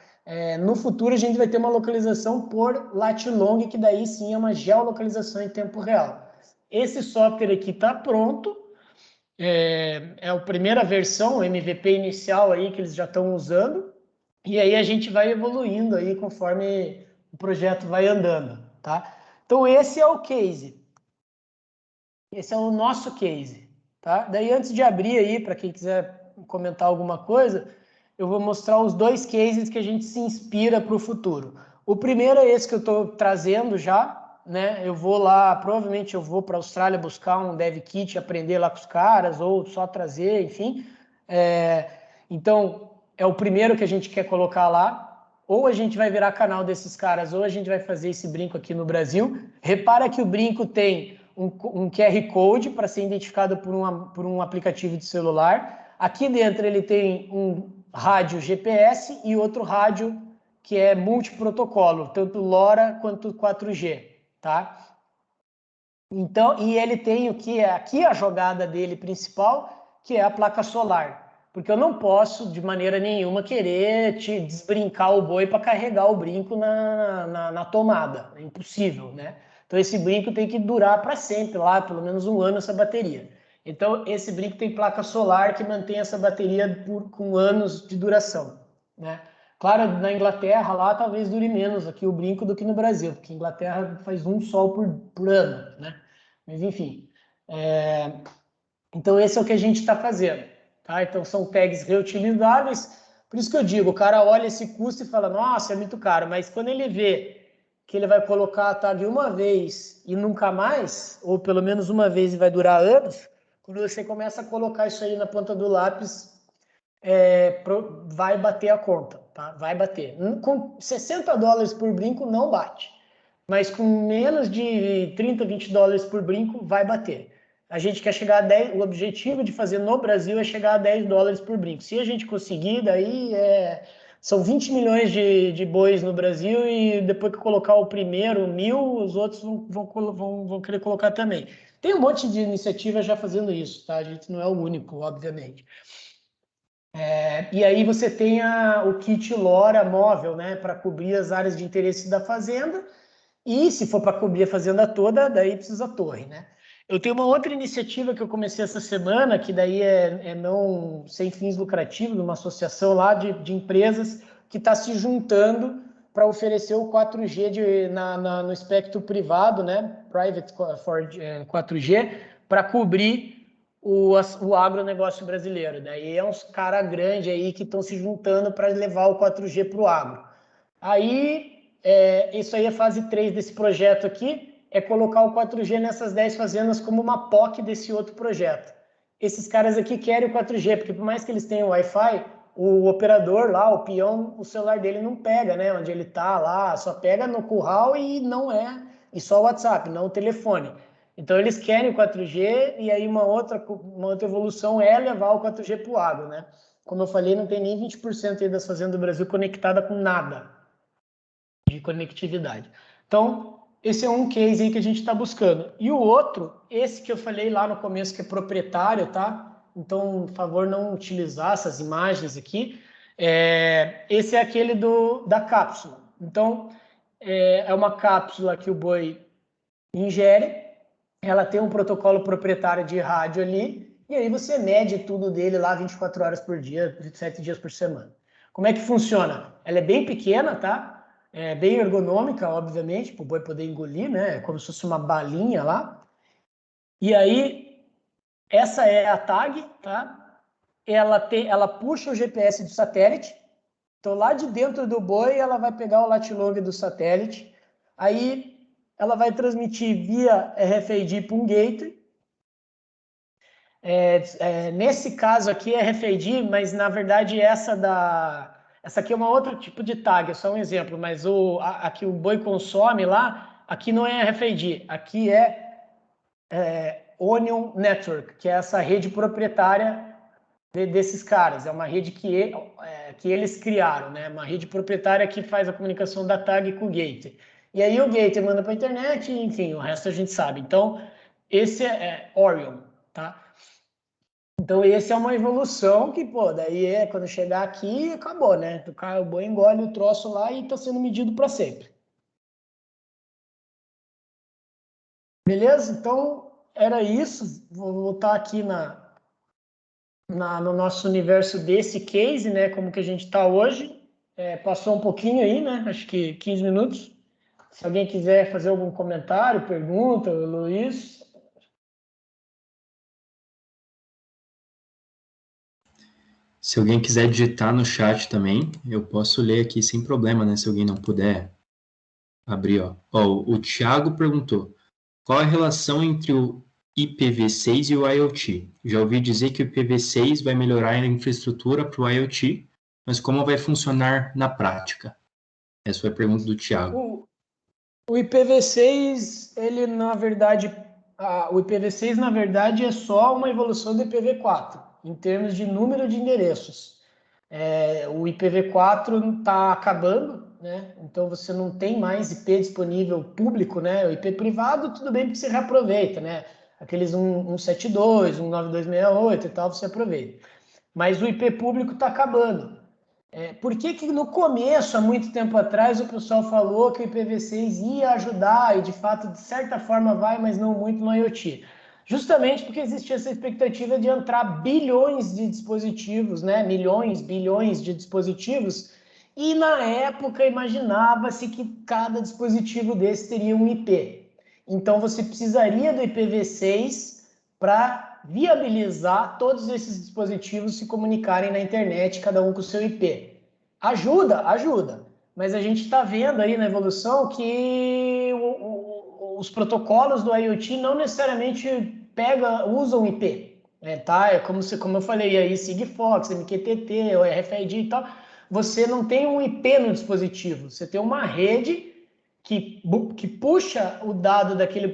No futuro a gente vai ter uma localização por lat long, que daí sim é uma geolocalização em tempo real. Esse software aqui está pronto, é a primeira versão, o MVP inicial aí que eles já estão usando, e aí a gente vai evoluindo aí conforme o projeto vai andando, tá? Então esse é o case, esse é o nosso case, tá? Daí antes de abrir aí, para quem quiser comentar alguma coisa, eu vou mostrar os dois cases que a gente se inspira para o futuro. O primeiro é esse que eu estou trazendo já, né? Eu vou lá, provavelmente eu vou para a Austrália buscar um dev kit, aprender lá com os caras, ou só trazer, enfim. Então, é o primeiro que a gente quer colocar lá. Ou a gente vai virar canal desses caras, ou a gente vai fazer esse brinco aqui no Brasil. Repara que o brinco tem um QR Code para ser identificado por um aplicativo de celular. Aqui dentro ele tem um rádio GPS e outro rádio que é multiprotocolo, tanto LoRa quanto 4G, tá? Então, e ele tem o que é aqui a jogada dele principal, que é a placa solar. Porque eu não posso, de maneira nenhuma, querer te desbrincar o boi para carregar o brinco na tomada. É impossível, né? Então, esse brinco tem que durar para sempre, lá, pelo menos um ano, essa bateria. Então, esse brinco tem placa solar que mantém essa bateria com anos de duração, né? Claro, na Inglaterra, lá, talvez dure menos aqui o brinco do que no Brasil, porque a Inglaterra faz um sol por ano, né? Mas, enfim. Então, esse é o que a gente está fazendo, tá? Então, são tags reutilizáveis. Por isso que eu digo, o cara olha esse custo e fala, nossa, é muito caro. Mas quando ele vê que ele vai colocar a tag uma vez e nunca mais, ou pelo menos uma vez e vai durar anos, quando você começa a colocar isso aí na ponta do lápis, vai bater a conta, tá? Vai bater. Com $60 por brinco não bate, mas com menos de 30, 20 dólares por brinco vai bater. a gente quer chegar a 10, o objetivo de fazer no Brasil é chegar a $10 por brinco. Se a gente conseguir, daí são 20 milhões de bois no Brasil e depois que colocar o primeiro 1.000, os outros vão querer colocar também. Tem um monte de iniciativa já fazendo isso, tá? A gente não é o único, obviamente. E aí você tem o kit LoRa móvel, né, para cobrir as áreas de interesse da fazenda. E se for para cobrir a fazenda toda, daí precisa torre, né? Eu tenho uma outra iniciativa que eu comecei essa semana, que daí é não sem fins lucrativos, uma associação lá de empresas que está se juntando para oferecer o 4G no espectro privado, né? Private 4G, para cobrir o agronegócio brasileiro. Daí é uns caras grandes aí que estão se juntando para levar o 4G para o agro. Aí, isso aí é fase 3 desse projeto aqui, é colocar o 4G nessas 10 fazendas como uma POC desse outro projeto. Esses caras aqui querem o 4G, porque por mais que eles tenham Wi-Fi, o operador lá, o peão, o celular dele não pega, né? Onde ele tá lá, só pega no curral e só o WhatsApp, não o telefone. Então eles querem o 4G e aí uma outra evolução é levar o 4G para o agro, né? Como eu falei, não tem nem 20% aí das fazendas do Brasil conectada com nada de conectividade. Então, esse é um case aí que a gente está buscando. E o outro, esse que eu falei lá no começo, que é proprietário, tá? Então, por favor, não utilizar essas imagens aqui. Esse é aquele da cápsula. Então, é uma cápsula que o boi ingere, ela tem um protocolo proprietário de rádio ali, e aí você mede tudo dele lá 24 horas por dia, 7 dias por semana. Como é que funciona? Ela é bem pequena, tá? É bem ergonômica, obviamente, para o boi poder engolir, né? É como se fosse uma balinha lá. E aí, essa é a tag, tá? Ela puxa o GPS do satélite. Então, lá de dentro do boi, ela vai pegar o lat-long do satélite. Aí, ela vai transmitir via RFID para um gateway. Nesse caso aqui é RFID, mas na verdade essa aqui é um outro tipo de tag, é só um exemplo, mas aqui o boi consome lá, aqui não é RFID, aqui Onion Network, que é essa rede proprietária desses caras, é uma rede que eles criaram, né? Uma rede proprietária que faz a comunicação da tag com o gateway. E aí o gateway manda para a internet, enfim, o resto a gente sabe. Então, esse é Orion, tá? Então, esse é uma evolução que, pô, daí quando chegar aqui, acabou, né? O boi engole o troço lá e está sendo medido para sempre. Beleza? Então, era isso. Vou voltar aqui no nosso universo desse case, né? Como que a gente está hoje. Passou um pouquinho aí, né? Acho que 15 minutos. Se alguém quiser fazer algum comentário, pergunta, Luiz. Se alguém quiser digitar no chat também, eu posso ler aqui sem problema, né? Se alguém não puder abrir, ó. O Thiago perguntou: qual a relação entre o IPv6 e o IoT? Já ouvi dizer que o IPv6 vai melhorar a infraestrutura para o IoT, mas como vai funcionar na prática? Essa foi a pergunta do Thiago. O IPv6, ele na verdade, o IPv6 na verdade é só uma evolução do IPv4 em termos de número de endereços. O IPv4 está acabando, né? Então você não tem mais IP disponível público, né? O IP privado tudo bem porque você reaproveita, né? Aqueles 172, 19268 e tal, você aproveita. Mas o IP público está acabando. Por que no começo, há muito tempo atrás, o pessoal falou que o IPv6 ia ajudar e, de fato, de certa forma vai, mas não muito no IoT? Justamente porque existia essa expectativa de entrar bilhões de dispositivos, né? Milhões, bilhões de dispositivos, e na época imaginava-se que cada dispositivo desse teria um IP. Então você precisaria do IPv6 para viabilizar todos esses dispositivos se comunicarem na internet, cada um com o seu IP. Ajuda, mas a gente está vendo aí na evolução que os protocolos do IoT não necessariamente usam IP, né, tá? É como eu falei aí, Sigfox, MQTT, o RFID e tal, você não tem um IP no dispositivo, você tem uma rede que puxa o dado daquele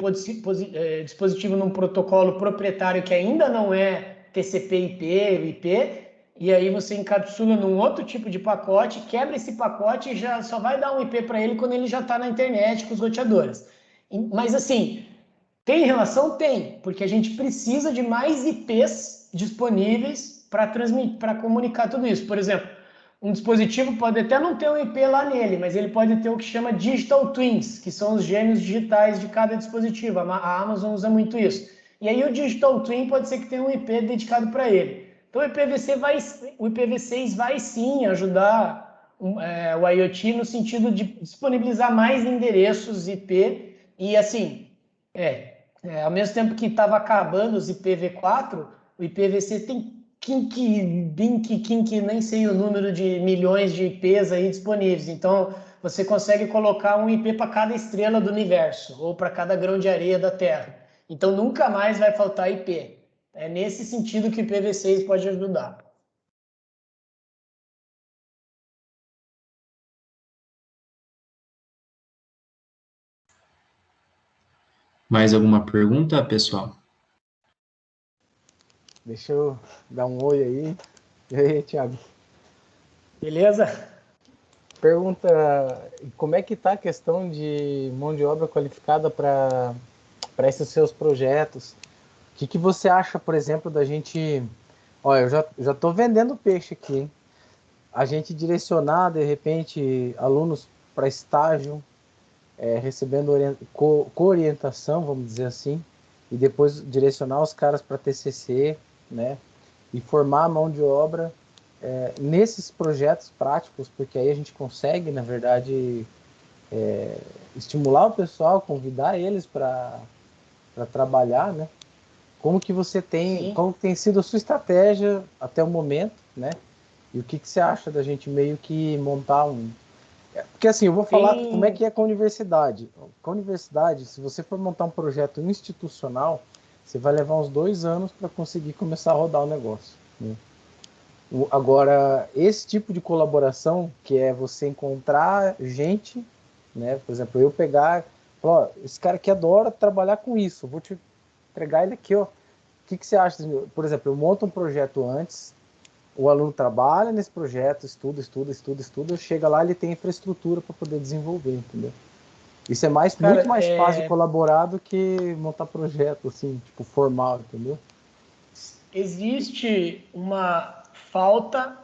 dispositivo num protocolo proprietário que ainda não é TCP/IP, e aí você encapsula num outro tipo de pacote, quebra esse pacote e já só vai dar um IP para ele quando ele já está na internet com os roteadores. Mas assim, tem relação? Tem, porque a gente precisa de mais IPs disponíveis para transmitir, para comunicar tudo isso. Por exemplo, um dispositivo pode até não ter um IP lá nele, mas ele pode ter o que chama Digital Twins, que são os gêmeos digitais de cada dispositivo. A Amazon usa muito isso. E aí o Digital Twin pode ser que tenha um IP dedicado para ele. Então o IPv6 vai sim ajudar o IoT no sentido de disponibilizar mais endereços IP e assim, ao mesmo tempo que estava acabando os IPv4, o IPv6 tem nem sei o número de milhões de IPs aí disponíveis. Então, você consegue colocar um IP para cada estrela do universo, ou para cada grão de areia da Terra. Então, nunca mais vai faltar IP. É nesse sentido que o IPv6 pode ajudar. Mais alguma pergunta, pessoal? Deixa eu dar um oi aí. E aí, Thiago? Beleza? Pergunta, como é que está a questão de mão de obra qualificada para esses seus projetos? O que você acha, por exemplo, da gente... Olha, eu já estou vendendo peixe aqui, hein? A gente direcionar, de repente, alunos para estágio, recebendo co-orientação, vamos dizer assim, e depois direcionar os caras para TCC, né? E formar a mão de obra nesses projetos práticos, porque aí a gente consegue, na verdade, estimular o pessoal, convidar eles para trabalhar, né? Como que você tem, como tem sido a sua estratégia até o momento, né? E o que você acha da gente meio que montar um... Porque assim, eu vou falar como é que é com a universidade. Com a universidade, se você for montar um projeto institucional, você vai levar uns 2 anos para conseguir começar a rodar o negócio, né? Agora, esse tipo de colaboração, que é você encontrar gente, né? Por exemplo, eu pegar, falar, ó, esse cara aqui adora trabalhar com isso, eu vou te entregar ele aqui, ó. O que você acha? Por exemplo, eu monto um projeto antes, o aluno trabalha nesse projeto, estuda, chega lá, ele tem infraestrutura para poder desenvolver, entendeu? Isso é muito mais fácil de colaborar do que montar projeto, assim, tipo, formal, entendeu? Existe uma falta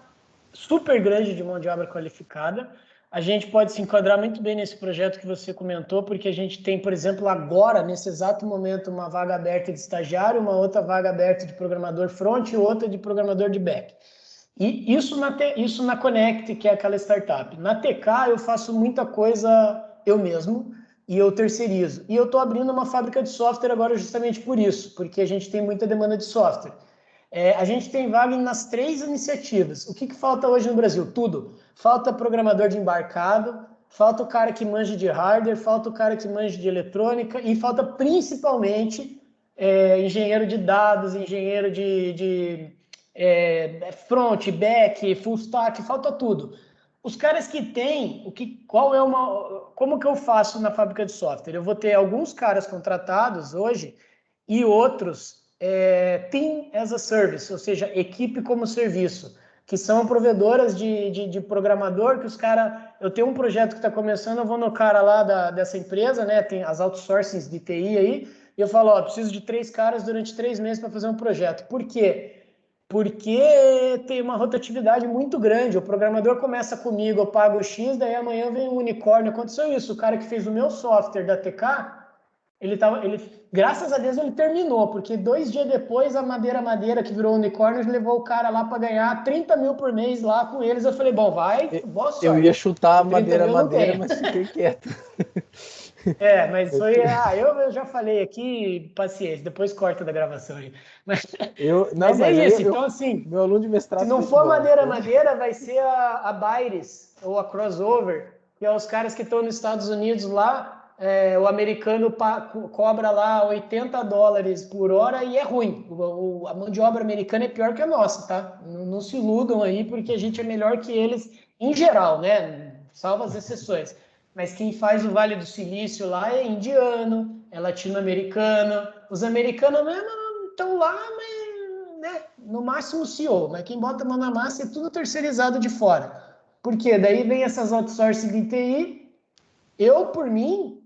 super grande de mão de obra qualificada. A gente pode se enquadrar muito bem nesse projeto que você comentou, porque a gente tem, por exemplo, agora, nesse exato momento, uma vaga aberta de estagiário, uma outra vaga aberta de programador front e outra de programador de back. E isso na Connect, que é aquela startup. Na TK eu faço muita coisa eu mesmo e eu terceirizo. E eu estou abrindo uma fábrica de software agora justamente por isso, porque a gente tem muita demanda de software. A gente tem vaga nas 3 iniciativas. O que falta hoje no Brasil? Tudo. Falta programador de embarcado, falta o cara que manja de hardware, falta o cara que manja de eletrônica e falta principalmente engenheiro de dados, engenheiro de front, back, full stack, falta tudo. Os caras que têm, como que eu faço na fábrica de software? Eu vou ter alguns caras contratados hoje e outros Team as a Service, ou seja, equipe como serviço, que são provedoras de programador, que os caras... Eu tenho um projeto que está começando, eu vou no cara lá dessa empresa, né? Tem as outsourcings de TI aí, e eu falo, ó, preciso de 3 caras durante 3 meses para fazer um projeto. Por quê? Porque tem uma rotatividade muito grande. O programador começa comigo, eu pago X, daí amanhã vem um unicórnio. Aconteceu isso, o cara que fez o meu software da TK, graças a Deus ele terminou, porque 2 dias depois a Madeira, que virou unicórnio, levou o cara lá para ganhar 30 mil por mês lá com eles. Eu falei, bom, boa sorte. Eu ia chutar Madeira, mas fiquei quieto. Mas foi... eu já falei aqui, paciência, depois corta da gravação aí. Mas isso, então assim, meu aluno de mestrado, se não for Madeira, vai ser a Baires, ou a Crossover, que é os caras que estão nos Estados Unidos lá, o americano cobra lá $80 por hora e é ruim. A mão de obra americana é pior que a nossa, tá? Não se iludam aí, porque a gente é melhor que eles em geral, né? Salvo as exceções. mas quem faz o Vale do Silício lá é indiano, é latino-americano. Os americanos mesmo estão lá, mas, né, no máximo CEO, mas quem bota a mão na massa é tudo terceirizado de fora. Por quê? Daí vem essas outsourcing de TI. Eu, por mim,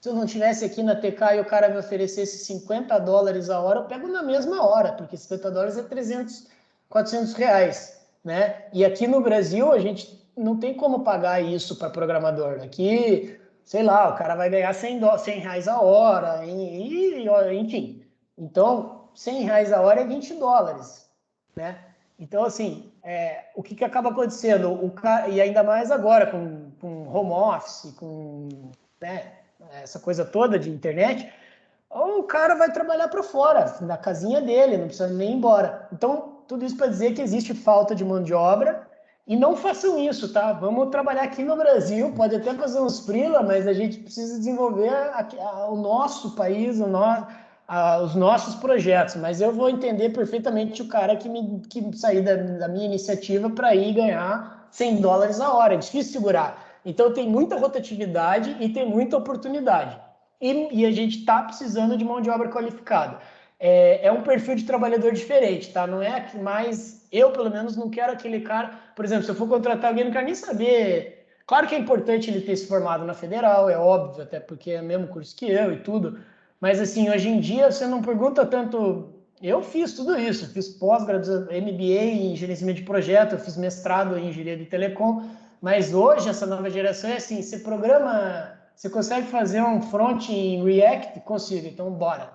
se eu não estivesse aqui na TK e o cara me oferecesse $50 a hora, eu pego na mesma hora, porque $50 é 300, R$400, né? E aqui no Brasil, a gente não tem como pagar isso para programador. Aqui, sei lá, o cara vai ganhar R$100 a hora, enfim. Então, R$100 a hora é $20, né? Então, assim, o que acaba acontecendo? O cara, e ainda mais agora, com home office, né, essa coisa toda de internet, ou o cara vai trabalhar para fora, na casinha dele, não precisa nem ir embora. Então, tudo isso para dizer que existe falta de mão de obra, e não façam isso, tá? Vamos trabalhar aqui no Brasil, pode até fazer uns freela, mas a gente precisa desenvolver o nosso país, os nossos projetos. Mas eu vou entender perfeitamente o cara que sair da minha iniciativa para ir ganhar $100 a hora. É difícil segurar. Então, tem muita rotatividade e tem muita oportunidade. E a gente está precisando de mão de obra qualificada. É um perfil de trabalhador diferente, tá? Não é mais... Eu, pelo menos, não quero aquele cara... Por exemplo, se eu for contratar alguém, não quero nem saber... Claro que é importante ele ter se formado na Federal, é óbvio, até porque é o mesmo curso que eu e tudo. Mas, assim, hoje em dia, você não pergunta tanto... Eu fiz tudo isso. Eu fiz pós-graduação, MBA em gerenciamento de projeto, eu fiz mestrado em engenharia de telecom. Mas hoje, essa nova geração é assim, você programa... Você consegue fazer um front em React? Consigo, então bora.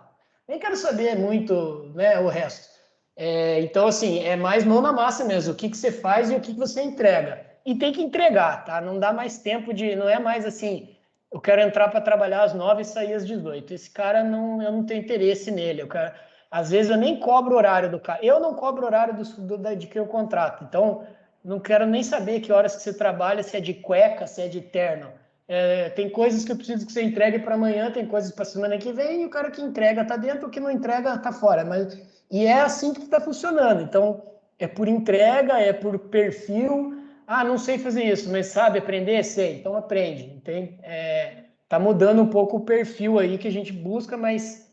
Nem quero saber muito, né, o resto. Então, assim, é mais mão na massa mesmo. O que você faz e o que você entrega. E tem que entregar, tá? Não dá mais tempo de... Não é mais assim, eu quero entrar para trabalhar às 9 e sair às 18. Esse cara, eu não tenho interesse nele. Às vezes eu nem cobro o horário do cara. Eu não cobro o horário de que eu contrato. Então, não quero nem saber que horas que você trabalha, se é de cueca, se é de terno. Tem coisas que eu preciso que você entregue para amanhã, tem coisas para semana que vem, e o cara que entrega está dentro, o que não entrega está fora. E é assim que está funcionando. Então, é por entrega, é por perfil. Ah, não sei fazer isso, mas sabe aprender? Sei, então aprende. Tá mudando um pouco o perfil aí que a gente busca, mas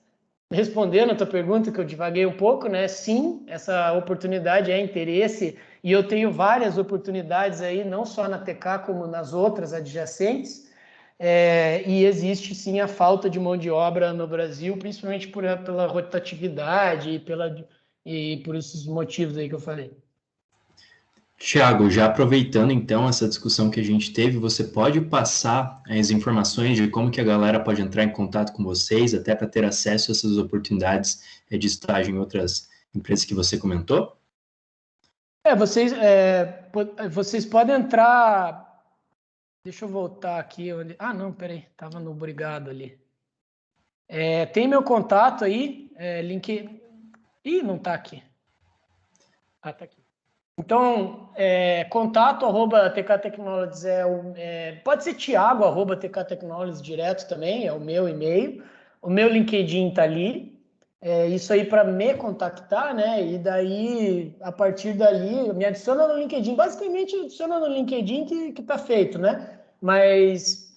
respondendo a tua pergunta, que eu divaguei um pouco, né? Sim, essa oportunidade é interesse, e eu tenho várias oportunidades aí, não só na TK, como nas outras adjacentes, e existe sim a falta de mão de obra no Brasil, principalmente pela rotatividade e por esses motivos aí que eu falei. Tiago, já aproveitando então essa discussão que a gente teve, você pode passar as informações de como que a galera pode entrar em contato com vocês, até para ter acesso a essas oportunidades de estágio em outras empresas que você comentou? Vocês podem entrar... Deixa eu voltar aqui. Não, peraí, estava no Obrigado ali. Tem meu contato aí, link... Ih, não está aqui. Tá aqui. Então, contato @TK Technologies pode ser Thiago @TK Technologies direto também, é o meu e-mail. O meu LinkedIn está ali. Isso aí para me contactar, né? E daí, a partir dali, me adiciona no LinkedIn. Basicamente, adiciona no LinkedIn que tá feito, né? Mas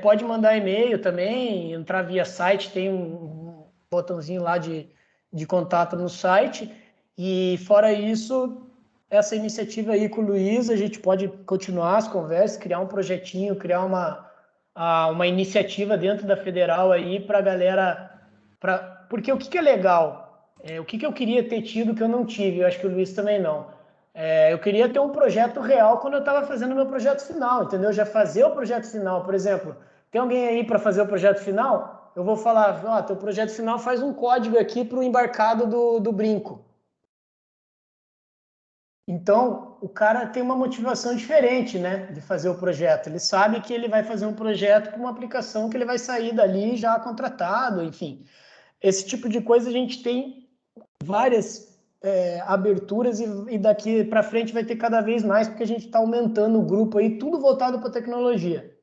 pode mandar e-mail também, entrar via site, tem um botãozinho lá de contato no site. E fora isso, essa iniciativa aí com o Luiz, a gente pode continuar as conversas, criar um projetinho, criar uma iniciativa dentro da Federal aí para a galera... Porque o que é legal? O que eu queria ter tido que eu não tive, eu acho que o Luiz também não. Eu queria ter um projeto real quando eu estava fazendo meu projeto final, entendeu? Já fazer o projeto final, por exemplo, tem alguém aí para fazer o projeto final? Eu vou falar, teu projeto final faz um código aqui para o embarcado do brinco. Então, o cara tem uma motivação diferente, né, de fazer o projeto. Ele sabe que ele vai fazer um projeto para uma aplicação que ele vai sair dali já contratado, enfim. Esse tipo de coisa a gente tem várias aberturas e daqui para frente vai ter cada vez mais, porque a gente está aumentando o grupo aí, tudo voltado para tecnologia.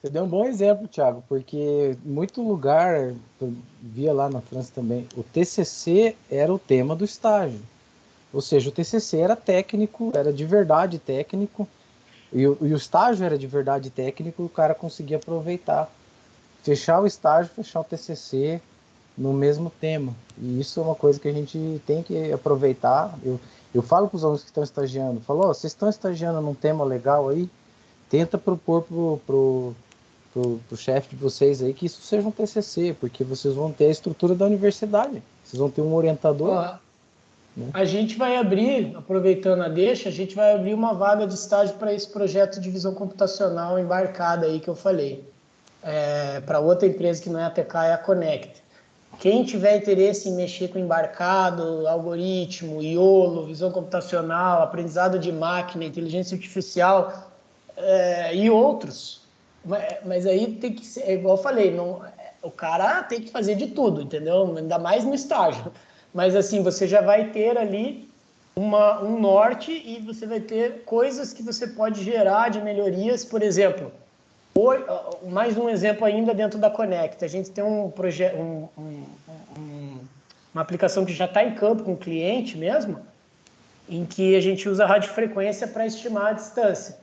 Você deu um bom exemplo, Thiago, porque em muito lugar, eu via lá na França também, o TCC era o tema do estágio. Ou seja, o TCC era técnico, era de verdade técnico, E o estágio era de verdade técnico, o cara conseguia aproveitar. Fechar o estágio, fechar o TCC no mesmo tema. E isso é uma coisa que a gente tem que aproveitar. Eu falo para os alunos que estão estagiando, falo, vocês estão estagiando num tema legal aí, tenta propor pro chefe de vocês aí que isso seja um TCC, porque vocês vão ter a estrutura da universidade. Vocês vão ter um orientador. Ó, a gente vai abrir, aproveitando a deixa, a gente vai abrir uma vaga de estágio para esse projeto de visão computacional embarcada aí que eu falei. Para outra empresa que não é a TK, é a Connect. Quem tiver interesse em mexer com embarcado, algoritmo, IOLO, visão computacional, aprendizado de máquina, inteligência artificial e outros, mas aí tem que ser, igual eu falei, não, o cara tem que fazer de tudo, entendeu? Ainda mais no estágio. Mas assim, você já vai ter ali um norte e você vai ter coisas que você pode gerar de melhorias, por exemplo. Mais um exemplo ainda dentro da Connect. A gente tem um projeto, uma aplicação que já está em campo com o cliente mesmo, em que a gente usa radiofrequência para estimar a distância.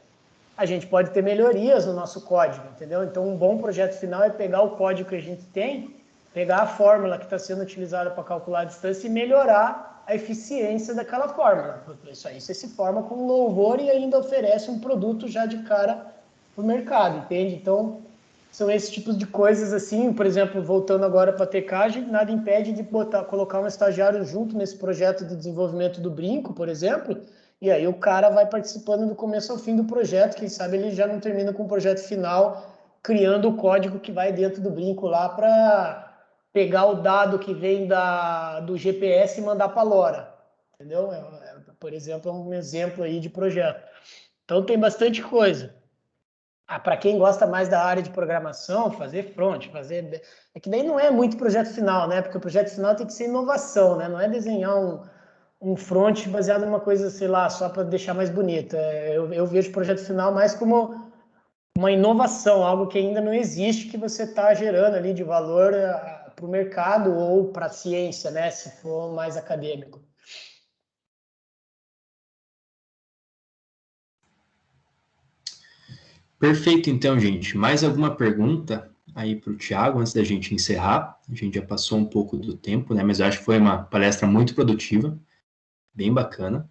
A gente pode ter melhorias no nosso código, entendeu? Então, um bom projeto final é pegar o código que a gente tem, pegar a fórmula que está sendo utilizada para calcular a distância e melhorar a eficiência daquela fórmula. Isso aí você se forma com louvor e ainda oferece um produto já de cara para o mercado, entende? Então, são esses tipos de coisas assim, por exemplo, voltando agora para a TK, nada impede de colocar um estagiário junto nesse projeto de desenvolvimento do brinco, por exemplo, e aí o cara vai participando do começo ao fim do projeto, quem sabe ele já não termina com o projeto final, criando o código que vai dentro do brinco lá para pegar o dado que vem do GPS e mandar para a LoRa, entendeu? Por exemplo, é um exemplo aí de projeto. Então tem bastante coisa. Para quem gosta mais da área de programação, fazer front, fazer... É que daí não é muito projeto final, né? Porque o projeto final tem que ser inovação, né? Não é desenhar um front baseado numa coisa, sei lá, só para deixar mais bonita. Eu vejo o projeto final mais como uma inovação, algo que ainda não existe, que você está gerando ali de valor para o mercado ou para a ciência, né? Se for mais acadêmico. Perfeito, então, gente. Mais alguma pergunta aí para o Thiago antes da gente encerrar? A gente já passou um pouco do tempo, né? Mas eu acho que foi uma palestra muito produtiva, bem bacana.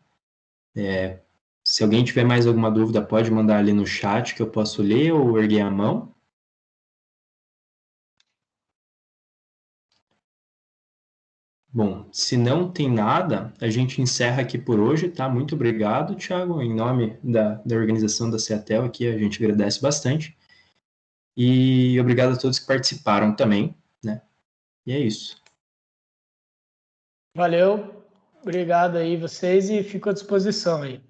Se alguém tiver mais alguma dúvida, pode mandar ali no chat que eu posso ler ou erguer a mão. Bom, se não tem nada, a gente encerra aqui por hoje, tá? Muito obrigado, Thiago. Em nome da organização da Ceatel aqui, a gente agradece bastante. E obrigado a todos que participaram também, né? E é isso. Valeu, obrigado aí vocês e fico à disposição aí.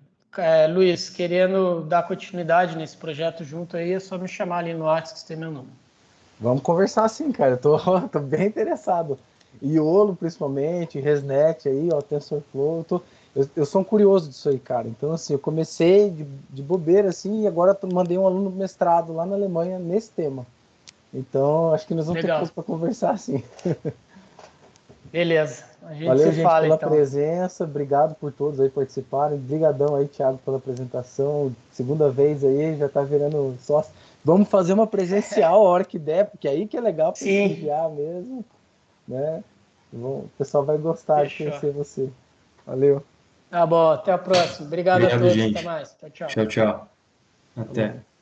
Luiz, querendo dar continuidade nesse projeto junto aí, é só me chamar ali no WhatsApp que você tem meu número. Vamos conversar sim, cara. Eu tô bem interessado. IOLO, principalmente, ResNet aí, ó, TensorFlow. Eu sou um curioso disso aí, cara. Então, assim, eu comecei de bobeira, assim, e agora mandei um aluno mestrado lá na Alemanha nesse tema. Então, acho que nós vamos ter coisa para conversar, sim. Beleza. A gente Valeu, se gente, fala, pela então. presença. Obrigado por todos aí participarem. Obrigadão aí, Thiago, pela apresentação. Segunda vez aí, já tá virando sócio. Vamos fazer uma presencial a hora que der, porque aí que é legal prestigiar mesmo, né? O pessoal vai gostar de conhecer você. Valeu. Tá bom, até a próxima. Obrigado a todos. Gente. Até mais. Tchau, tchau. Tchau, tchau. Até. Valeu.